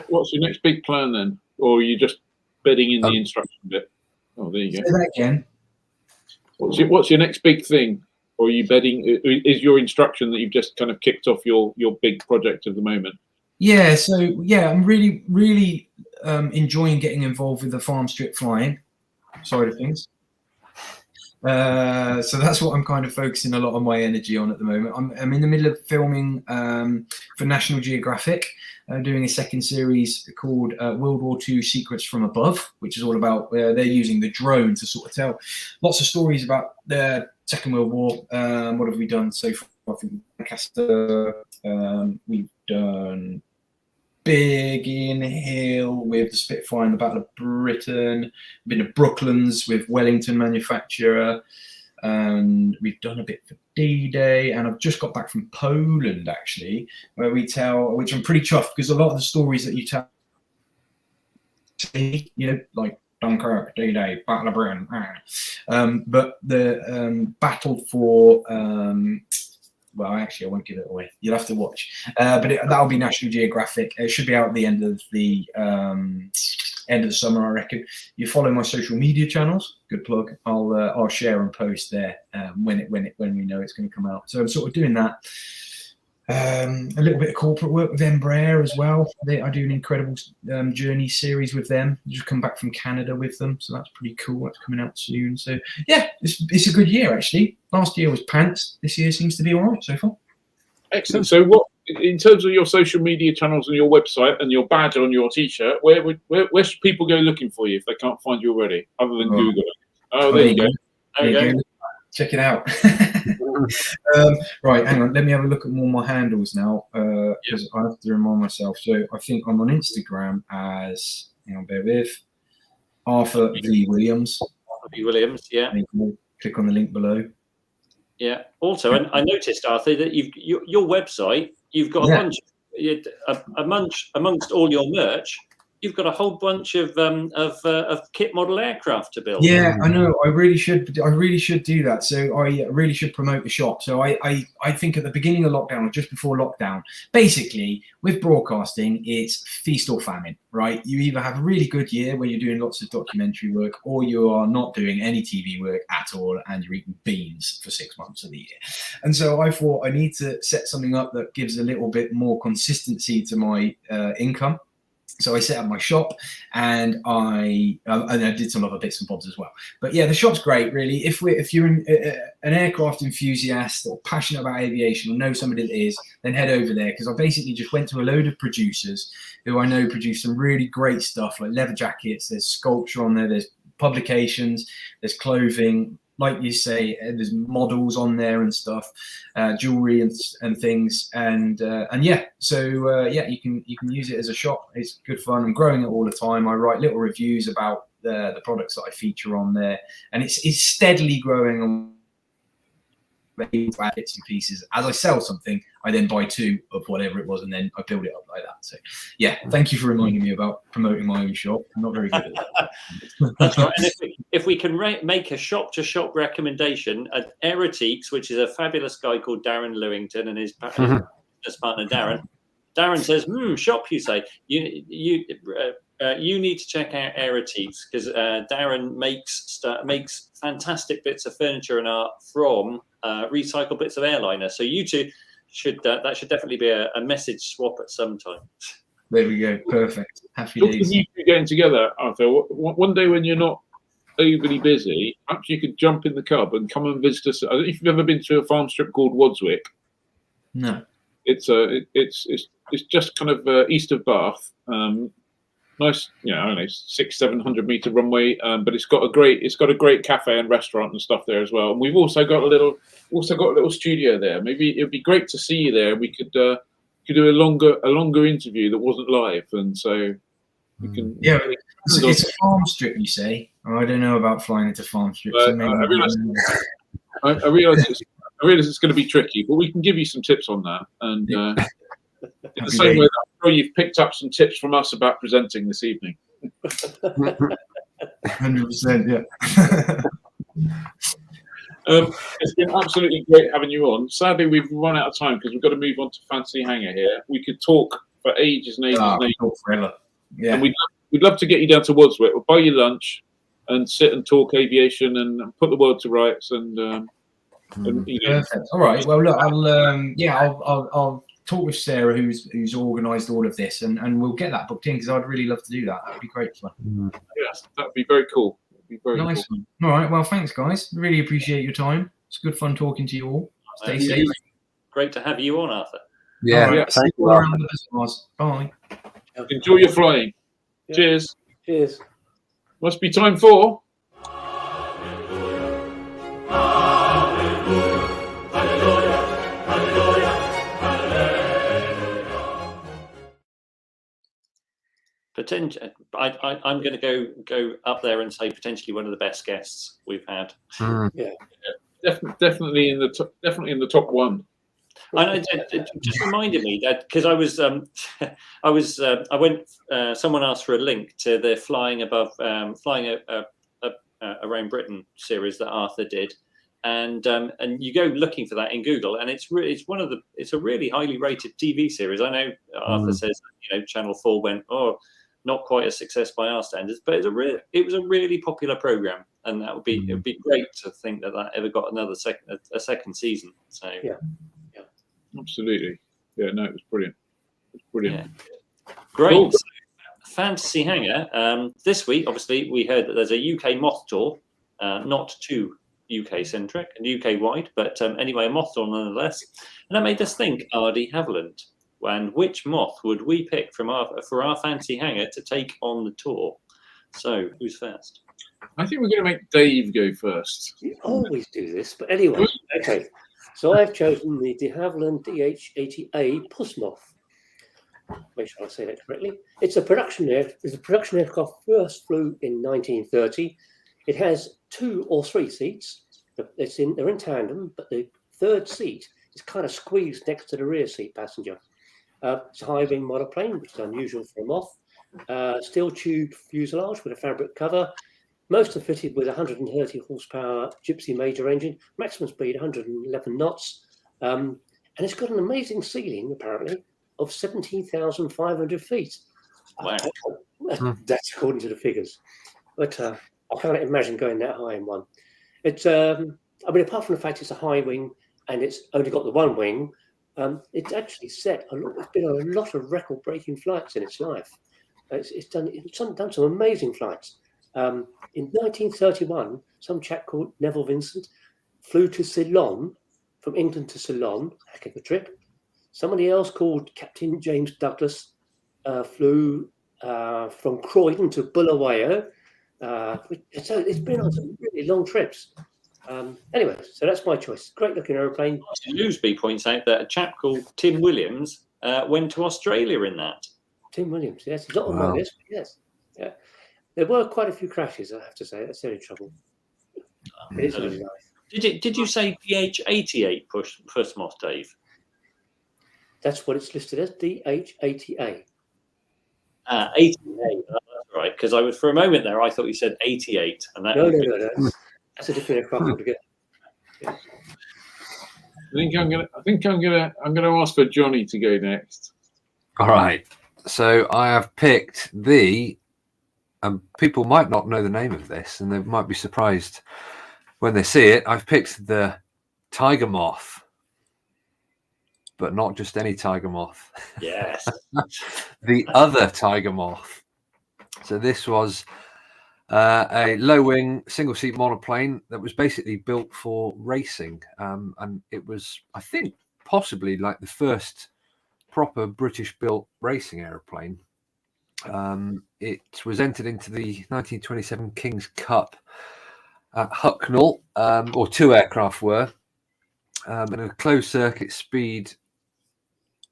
What's your next big plan then? Or are you just bedding in the instruction bit? Oh, there you go. Say that again. What's your next big thing? Or are you bedding? Is your instruction that you've just kind of kicked off your big project at the moment? Yeah. So yeah, I'm really enjoying getting involved with the farm strip flying side of things. So that's what I'm kind of focusing a lot of my energy on at the moment. I'm in the middle of filming for National Geographic, doing a second series called World War II Secrets from Above, which is all about they're using the drone to sort of tell lots of stories about the Second World War. What have we done so far? I think Lancaster, we've done Biggin Hill with the Spitfire in the Battle of Britain, been to Brooklands with Wellington Manufacturer, and we've done a bit for D-Day, and I've just got back from Poland actually, where we tell, which I'm pretty chuffed because a lot of the stories that you tell, you know, like Dunkirk, D-Day, Battle of Britain, but the battle for well, actually, I won't give it away. You'll have to watch. But that'll be National Geographic. It should be out at the end of the summer, I reckon. You follow my social media channels. Good plug. I'll share and post there when we know it's going to come out. So I'm sort of doing that. A little bit of corporate work with Embraer as well. I do an incredible journey series with them. Just come back from Canada with them, so that's pretty cool. That's coming out soon. So yeah, it's a good year actually. Last year was pants. This year seems to be all right so far. Excellent. So what, in terms of your social media channels and your website and your badge on your t-shirt, where should people go looking for you if they can't find you already, other than Google? Oh, there you go. There you go. Check it out. Right, hang on. Let me have a look at all my handles now, because I have to remind myself. So I think I'm on Instagram as, hang on, bear with, Arthur V. Williams. Arthur V. Williams, yeah. Click on the link below. Yeah. Also, and I noticed, Arthur, that your website, you've got a bunch, amongst all your merch, you've got a whole bunch of kit model aircraft to build. Yeah, I know. I really should do that. So I really should promote the shop. So I think at the beginning of lockdown or just before lockdown, basically with broadcasting, it's feast or famine, right? You either have a really good year where you're doing lots of documentary work, or you are not doing any TV work at all, and you're eating beans for 6 months of the year. And so I thought I need to set something up that gives a little bit more consistency to my income. So I set up my shop, and I did some other bits and bobs as well. But yeah, the shop's great, really. If you're an aircraft enthusiast or passionate about aviation or know somebody that is, then head over there, because I basically just went to a load of producers who I know produce some really great stuff, like leather jackets. There's sculpture on there. There's publications. There's clothing. Like you say, there's models on there and stuff, jewelry and things, and yeah. So yeah, you can use it as a shop. It's good fun. I'm growing it all the time. I write little reviews about the products that I feature on there, and it's steadily growing on bits and pieces. As I sell something, I then buy 2 of whatever it was, and then I build it up like that. So yeah, thank you for reminding me about promoting my own shop. I'm not very good at that. That's right. And if we can make a shop-to-shop recommendation, at Aerotiques, which is a fabulous guy called Darren Lewington and his partner Darren says, shop, you say. You need to check out Aerotiques, because Darren makes fantastic bits of furniture and art from recycled bits of airliner. So you two that should definitely be a message swap at some time. There we go. Perfect. Happy days. You two getting together, Arthur. One day when you're not overly busy, perhaps you could jump in the cub and come and visit us. I don't know if you've ever been to a farm strip called Wadswick. No. It's just kind of east of Bath. Nice, I don't know, 600-700 meter runway, but it's got a great cafe and restaurant and stuff there as well. And we've also got a little studio there. Maybe it'd be great to see you there. We could do a longer interview that wasn't live, and so we can. Yeah, it's a farm strip, you say? Oh, I don't know about flying into farm strips. I realise it's going to be tricky, but we can give you some tips on that. And in the same way that I'm sure you've picked up some tips from us about presenting this evening. 100%, yeah. It's been absolutely great having you on. Sadly, we've run out of time because we've got to move on to Fancy Hangar here. We could talk for ages and ages and ages. Forever. Yeah. And we'd love to get you down to Wadsworth. We'll buy you lunch and sit and talk aviation and put the world to rights. And Perfect. All right. Well, look, I'll talk with Sarah, who's organised all of this, and we'll get that booked in, because I'd really love to do that. That would be great fun. Yes, that'd be very cool. Nice one. All right. Well, thanks, guys. Really appreciate your time. It's good fun talking to you all. Stay safe. Great to have you on, Arthur. Yeah. Right. Thank you. Bye. Enjoy your flying. Yeah. Cheers. Cheers. Must be time for. I'm going to go up there and say potentially one of the best guests we've had. Yeah, definitely in the top one. And it just reminded me that, because someone asked for a link to the flying around Britain series that Arthur did, and you go looking for that in Google, and it's a really highly rated TV series. I know Arthur says Channel 4 went, not quite a success by our standards, but it was a really popular program, and it would be great to think that ever got a second season. So yeah. Absolutely. Yeah, no, it was brilliant. Yeah. Great. Cool. So, Fantasy Hangar. This week, obviously, we heard that there's a UK Moth tour, not too UK centric and UK wide, but anyway, a Moth tour nonetheless. And that made us think, R.D. Haviland, and which Moth would we pick for our Fantasy Hangar to take on the tour? So, who's first? I think we're going to make Dave go first. You always do this, but anyway, okay. So I've chosen the de Havilland DH-80A Puss Moth. Make sure I say that correctly. It's a production aircraft first flew in 1930. It has 2 or 3 seats. They're in tandem, but the third seat is kind of squeezed next to the rear seat passenger. It's a high-wing monoplane, which is unusual for a Moth. steel tube fuselage with a fabric cover. Most are fitted with 130 horsepower Gypsy major engine, maximum speed 111 knots. And it's got an amazing ceiling, apparently, of 17,500 feet. Wow. That's according to the figures. But I can't imagine going that high in one. It's, I mean, apart from the fact it's a high wing and it's only got the one wing, it's actually it's been a lot of record-breaking flights in its life. It's done some amazing flights. In 1931, some chap called Neville Vincent flew to Ceylon, from England to Ceylon, heck of a trip. Somebody else called Captain James Douglas flew from Croydon to Bulawayo. So it's been on some really long trips. Anyway, so that's my choice. Great looking aeroplane. Newsby points out that a chap called Tim Williams went to Australia in that. Tim Williams, yes. He's not on my list, but yes. Yeah. There were quite a few crashes, I have to say. That's the only trouble. It is really nice. Did you say DH-88 first Moth, Dave? That's what it's listed as, DH-80A. 88. That's right. Because I was for a moment there, I thought you said 88, and that. No. That's a different aircraft altogether. Yeah. I think I'm gonna ask for Johnny to go next. All right. So I have picked people might not know the name of this, and they might be surprised when they see it. I've picked the Tiger Moth, but not just any Tiger Moth. Yes. The other Tiger Moth. So this was a low-wing single-seat monoplane that was basically built for racing, and it was, I think, possibly like the first proper British-built racing aeroplane. It was entered into the 1927 King's Cup at Hucknall, or two aircraft were, and at a closed circuit speed,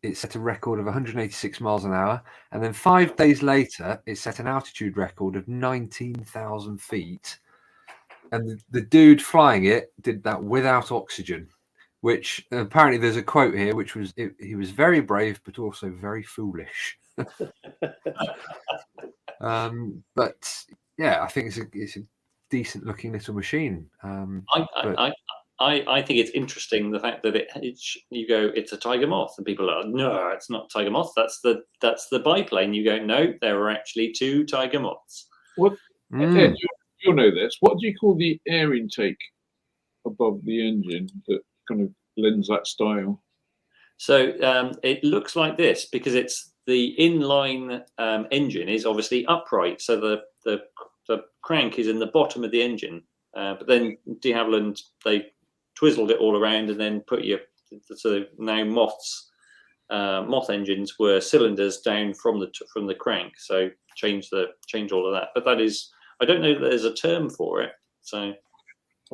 it set a record of 186 miles an hour, and then 5 days later, it set an altitude record of 19,000 feet. And the dude flying it did that without oxygen, which apparently there's a quote here, which was, he was very brave, but also very foolish. But yeah, I think it's a decent looking little machine. I think it's interesting the fact that it's a Tiger Moth, and people are, no, it's not Tiger Moth. That's the biplane. You go, no, there are actually two Tiger Moths. What? Ed, you'll know this. What do you call the air intake above the engine that kind of lends that style? So it looks like this because it's the inline engine is obviously upright, so the crank is in the bottom of the engine. But then de Havilland, they twizzled it all around and then put so now Moth engines were cylinders down from the crank, so change all of that. But that is, I don't know that there's a term for it. So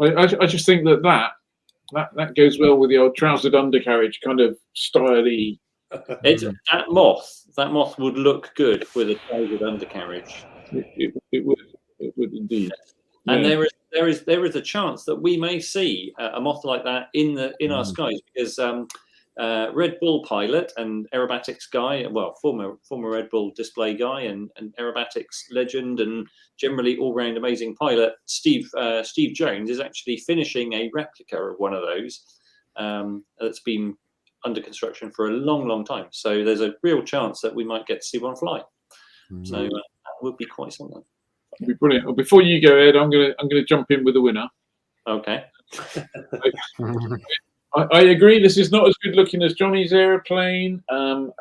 I just think that goes well with the old trousered undercarriage kind of style-y. That moth would look good with a trousered undercarriage. It would indeed. And there is a chance that we may see a Moth like that in our skies, because Red Bull pilot and aerobatics guy, well, former Red Bull display guy and aerobatics legend and generally all-round amazing pilot, Steve Jones, is actually finishing a replica of one of those that's been under construction for a long, long time. So there's a real chance that we might get to see one fly. So that would be quite something. It'd be brilliant. Well, before you go, Ed, I'm gonna jump in with the winner. Okay. I agree. This is not as good looking as Johnny's aeroplane, and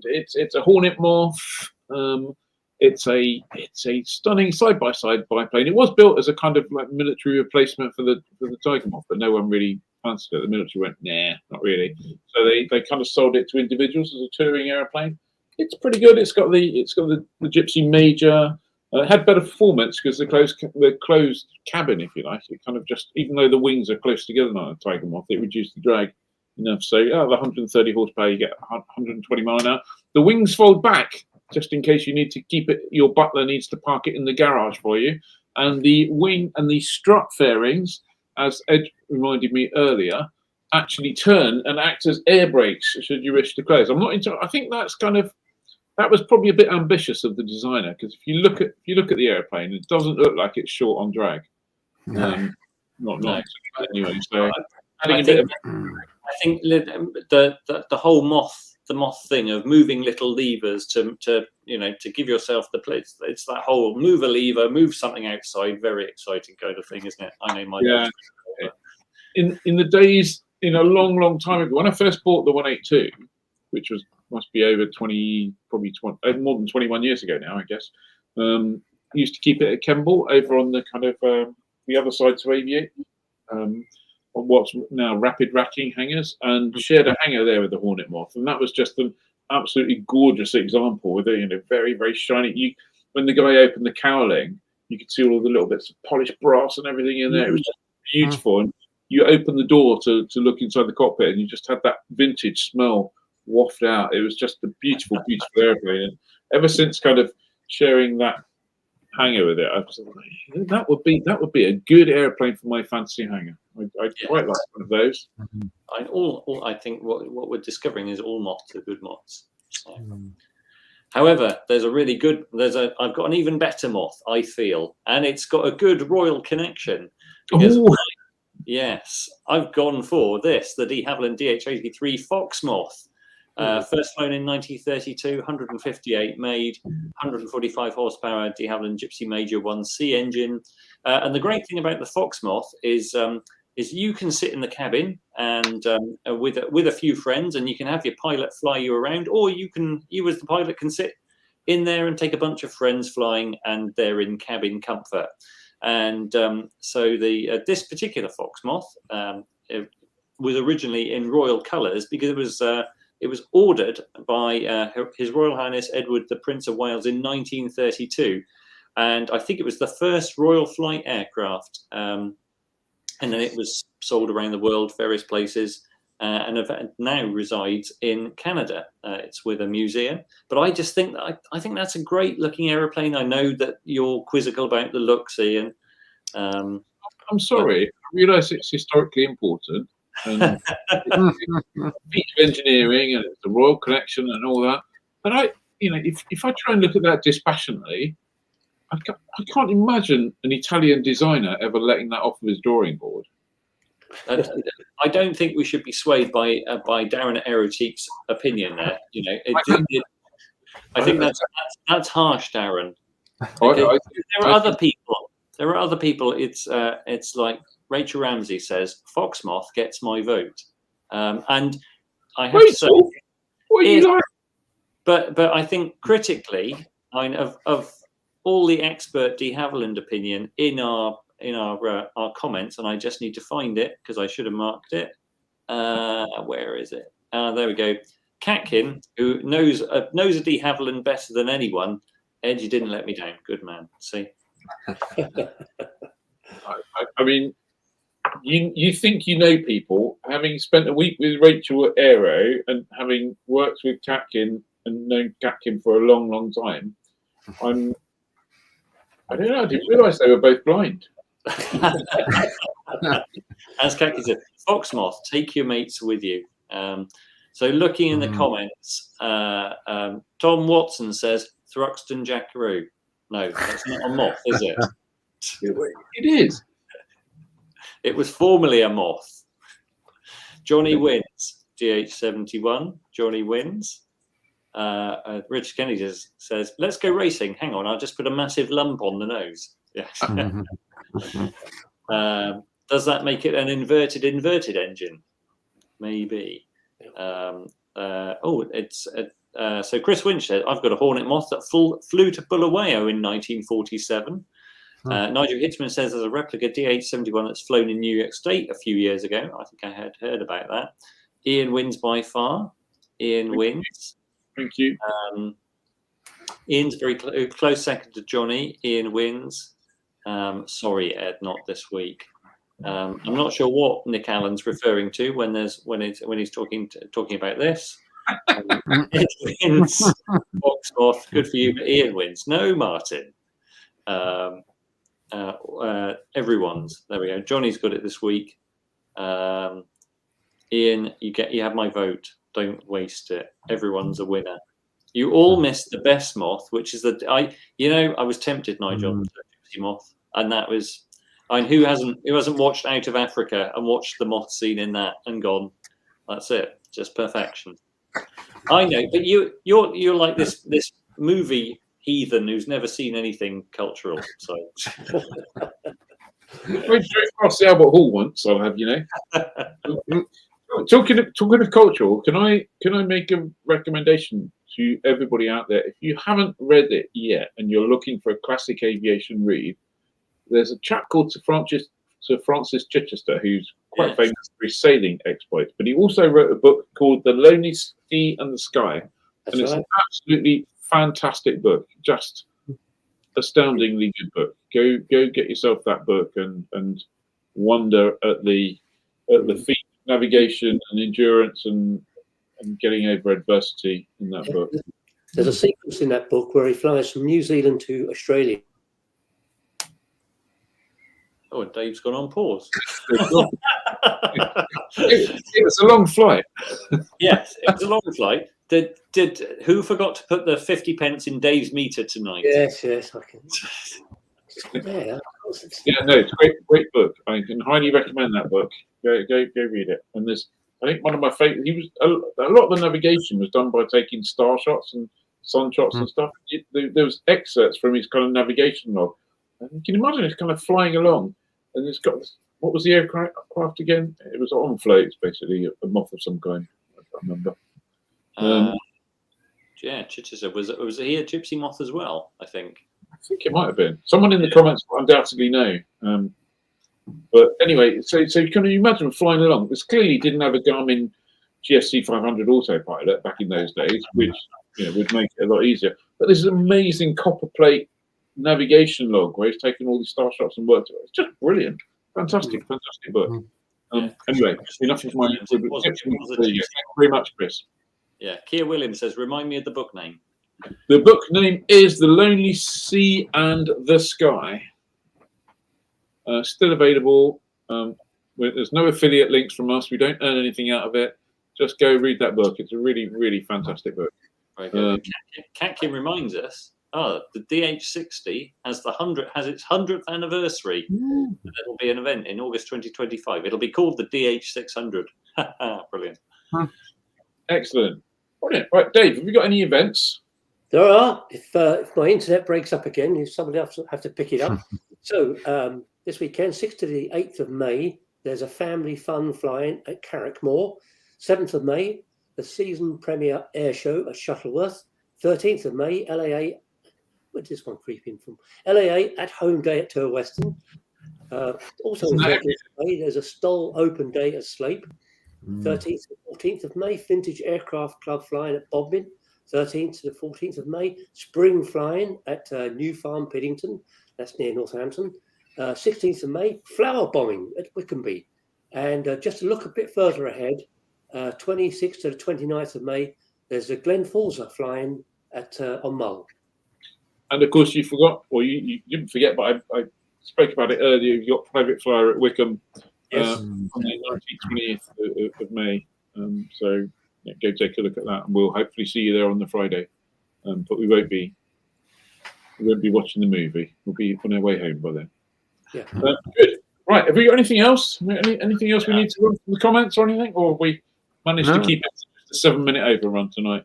it's a Hornet Moth. It's a stunning side-by-side biplane. It was built as a kind of like military replacement for the Tiger Moth, but no one really fancied it. The military went, nah, not really. So they kind of sold it to individuals as a touring aeroplane. It's pretty good. It's got the Gypsy Major. It had better performance because the closed cabin, if you like, it kind of just, even though the wings are close together on a Tiger Moth, it reduced the drag enough. So the 130 horsepower, you get 120 mile an hour. The wings fold back just in case you need to keep it. Your butler needs to park it in the garage for you. And the wing and the strut fairings, as Ed reminded me earlier, actually turn and act as air brakes should you wish to close. I'm not into. I think that's kind of that was probably a bit ambitious of the designer, because if you look at the airplane, it doesn't look like it's short on drag. Not anyway. So I think the whole Moth thing of moving little levers to give yourself the place. It's that whole move a lever, move something outside. Very exciting kind of thing, isn't it? I know my in the days, a long time ago, when I first bought the 182, which must be over 20, probably 20, more than 21 years ago now, I guess. Used to keep it at Kemble over on the kind of the other side to Aviate, on what's now rapid racking hangars, and shared a hangar there with the Hornet Moth, and that was just an absolutely gorgeous example with it, very, very shiny. When the guy opened the cowling, you could see all the little bits of polished brass and everything in there. It was just beautiful, and you open the door to look inside the cockpit, and you just had that vintage smell waft out. It was just a beautiful, beautiful airplane, and ever since kind of sharing that hangar with it, I was like, that would be a good airplane for my fancy hangar. I'd quite like one of those. I think what we're discovering is all Moths are good Moths. So. However, I've got an even better Moth, I feel, and it's got a good royal connection. Because yes, I've gone for this, the de Havilland DH-83 Fox Moth. First flown in 1932, 158 made, 145 horsepower de Havilland Gypsy Major 1C engine. And the great thing about the Fox Moth is you can sit in the cabin and with a few friends, and you can have your pilot fly you around, or you as the pilot can sit in there and take a bunch of friends flying, and they're in cabin comfort. And so this particular Fox Moth it was originally in royal colours because it was ordered by His Royal Highness Edward the Prince of Wales in 1932, and I think it was the first Royal Flight aircraft. And then it was sold around the world, various places, and now resides in Canada. It's with a museum. But I just think I think that's a great looking aeroplane. I know that you're quizzical about the looks, Ian. I'm sorry, I realise it's historically important, and it's piece of engineering, and it's the royal connection and all that. But if I try and look at that dispassionately, I can't imagine an Italian designer ever letting that off of his drawing board. I don't think we should be swayed by Darren Aerotique's opinion there. I think that's harsh, Darren. There are other people. It's like Rachel Ramsey says, Fox Moth gets my vote, and I have to say, what are you like? But I think critically, of all the expert de Havilland opinion in our comments, and I just need to find it because I should have marked it. Where is it? There we go. Catkin, who knows a de Havilland better than anyone. Ed, you didn't let me down. Good man. See. I mean, you think you know people, having spent a week with Rachel at Aero and having worked with Catkin and known Catkin for a long, long time. I don't know. I didn't realise they were both blind. As Catkin said, Fox Moth, take your mates with you. So looking in the comments, Tom Watson says Thruxton Jackaroo. No, that's not a Moth, is it? It is. It was formerly a Moth. Johnny wins. GH71. Johnny wins. Rich Kennedy says, let's go racing. Hang on, I'll just put a massive lump on the nose. Yeah. Does that make it an inverted engine? Maybe. So Chris Winch said, I've got a Hornet Moth that flew to Bulawayo in 1947. Nigel Hitchman says there's a replica DH-71 that's flown in New York State a few years ago. I think I had heard about that. Ian wins by far. Ian wins. Thank you. Ian's very close second to Johnny. Ian wins. Sorry, Ed, not this week. I'm not sure what Nick Allen's referring to when he's talking about this. Ed wins. Fox Moth, good for you. But Ian wins. No, Martin. Everyone's. There we go. Johnny's got it this week. Ian, you have my vote. Don't waste it. Everyone's a winner. You all missed the best Moth, which is I was tempted, Nigel, to Gypsy Moth, and that was. I mean, who hasn't watched Out of Africa and watched the Moth scene in that and gone, that's it, just perfection. I know, but you're like this movie heathen who's never seen anything cultural. So I went straight across the Albert Hall once. I'll have you know. Talking of cultural, can I make a recommendation to everybody out there? If you haven't read it yet and you're looking for a classic aviation read, there's a chap called Sir Francis Chichester who's quite famous for his sailing exploits, but he also wrote a book called The Lonely Sea and the Sky, and it's an absolutely fantastic book, just astoundingly good book. Go get yourself that book and wonder at the feat of navigation and endurance and getting over adversity in that book. There's a sequence in that book where he flies from New Zealand to Australia. Oh, and Dave's gone on pause. It was a long flight. Yes, it was a long flight. Did who forgot to put the 50 pence in Dave's meter tonight? Yes, I can. Yeah, no, it's a great book. I can highly recommend that book. Go read it. And there's, I think, one of my favorite. A lot of the navigation was done by taking star shots and sun shots and stuff. There was excerpts from his kind of navigation log. And you can imagine it's kind of flying along, and it's got what was the aircraft again? It was on floats, basically, a Moth of some kind. I can't remember. Chichester was he a Gypsy Moth as well? I think it might have been. Someone in the comments will undoubtedly know. But anyway, so can you imagine flying along? This clearly didn't have a Garmin GSC 500 autopilot back in those days, which would make it a lot easier. But this is amazing copper plate navigation log where he's taken all these star shots and worked it. It's just brilliant. Fantastic book. Anyway, enough of my. Thank you very much, Chris. Yeah, Kia Williams says, remind me of the book name. The book name is The Lonely Sea and the Sky. Still available. There's no affiliate links from us. We don't earn anything out of it. Just go read that book. It's a really, really fantastic book. Cat Kim reminds us, the DH60 has its 100th anniversary. And it'll be an event in August 2025. It'll be called the DH600. Brilliant. Excellent. Brilliant. Right, Dave, have you got any events? There are. If my internet breaks up again, somebody else will have to pick it up. So this weekend, 6th to the 8th of May, there's a family fun flying at Carrickmore. 7th of May, the season premiere air show at Shuttleworth. 13th of May, LAA. Where's this one creeping from? LAA at home day at Tour Western. Also, 14th of May, there's a Stoll open day at Slape. 13th to 14th of May, Vintage Aircraft Club flying at Bodmin. 13th to the 14th of May, spring flying at New Farm, Piddington. That's near Northampton. 16th of May, flower bombing at Wickenby. And just to look a bit further ahead, 26th to the 29th of May, there's a Glen Falls flying at on Mull. And of course, you forgot, or you didn't forget, but I spoke about it earlier. You've got private flyer at Wickham on the 19th, 20th of May. So go take a look at that, and we'll hopefully see you there on the Friday. But we won't be watching the movie. We'll be on our way home by then. Yeah. Good. Right. Have we got anything else? Anything else we need to run from the comments or anything? Or have we managed to keep it just a 7-minute overrun tonight?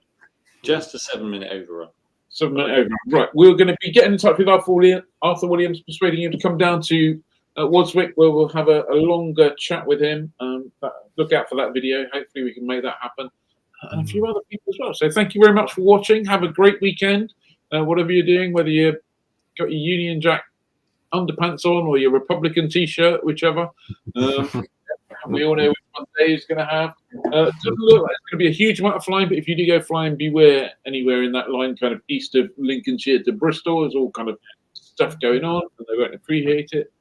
Just a 7-minute overrun. 7-minute overrun. Right. We're going to be getting in touch with Arthur Williams, persuading him to come down to Wadswick, where we'll have a longer chat with him. Look out for that video. Hopefully we can make that happen. And a few other people as well. So thank you very much for watching. Have a great weekend. Whatever you're doing, whether you've got your Union Jack underpants on or your Republican T-shirt, whichever. We all know which one Dave's going to have. Doesn't look like it's going to be a huge amount of flying, but if you do go flying, beware anywhere in that line, kind of east of Lincolnshire to Bristol. There's all kind of stuff going on, and they won't appreciate it.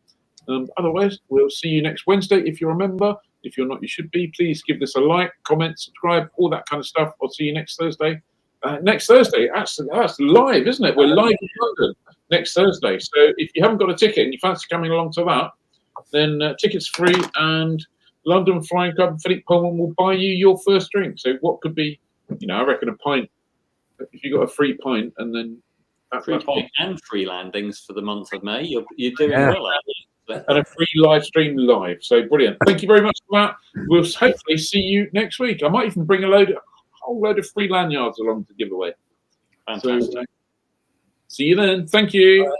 Otherwise, we'll see you next Wednesday if you're a member. If you're not, you should be. Please give this a like, comment, subscribe, all that kind of stuff. I'll see you next Thursday. Next Thursday, that's live, isn't it? We're live in London next Thursday. So if you haven't got a ticket and you fancy coming along to that, then tickets free, and London Flying Club and Philippe Pullman will buy you your first drink. So what could be, I reckon a pint if you got a free pint and then Free point and free landings for the month of May. You're doing well out there. And a free live stream live. So brilliant. Thank you very much for that. We'll hopefully see you next week. I might even bring a whole load of free lanyards along to give away. Fantastic. So, see you then. Thank you.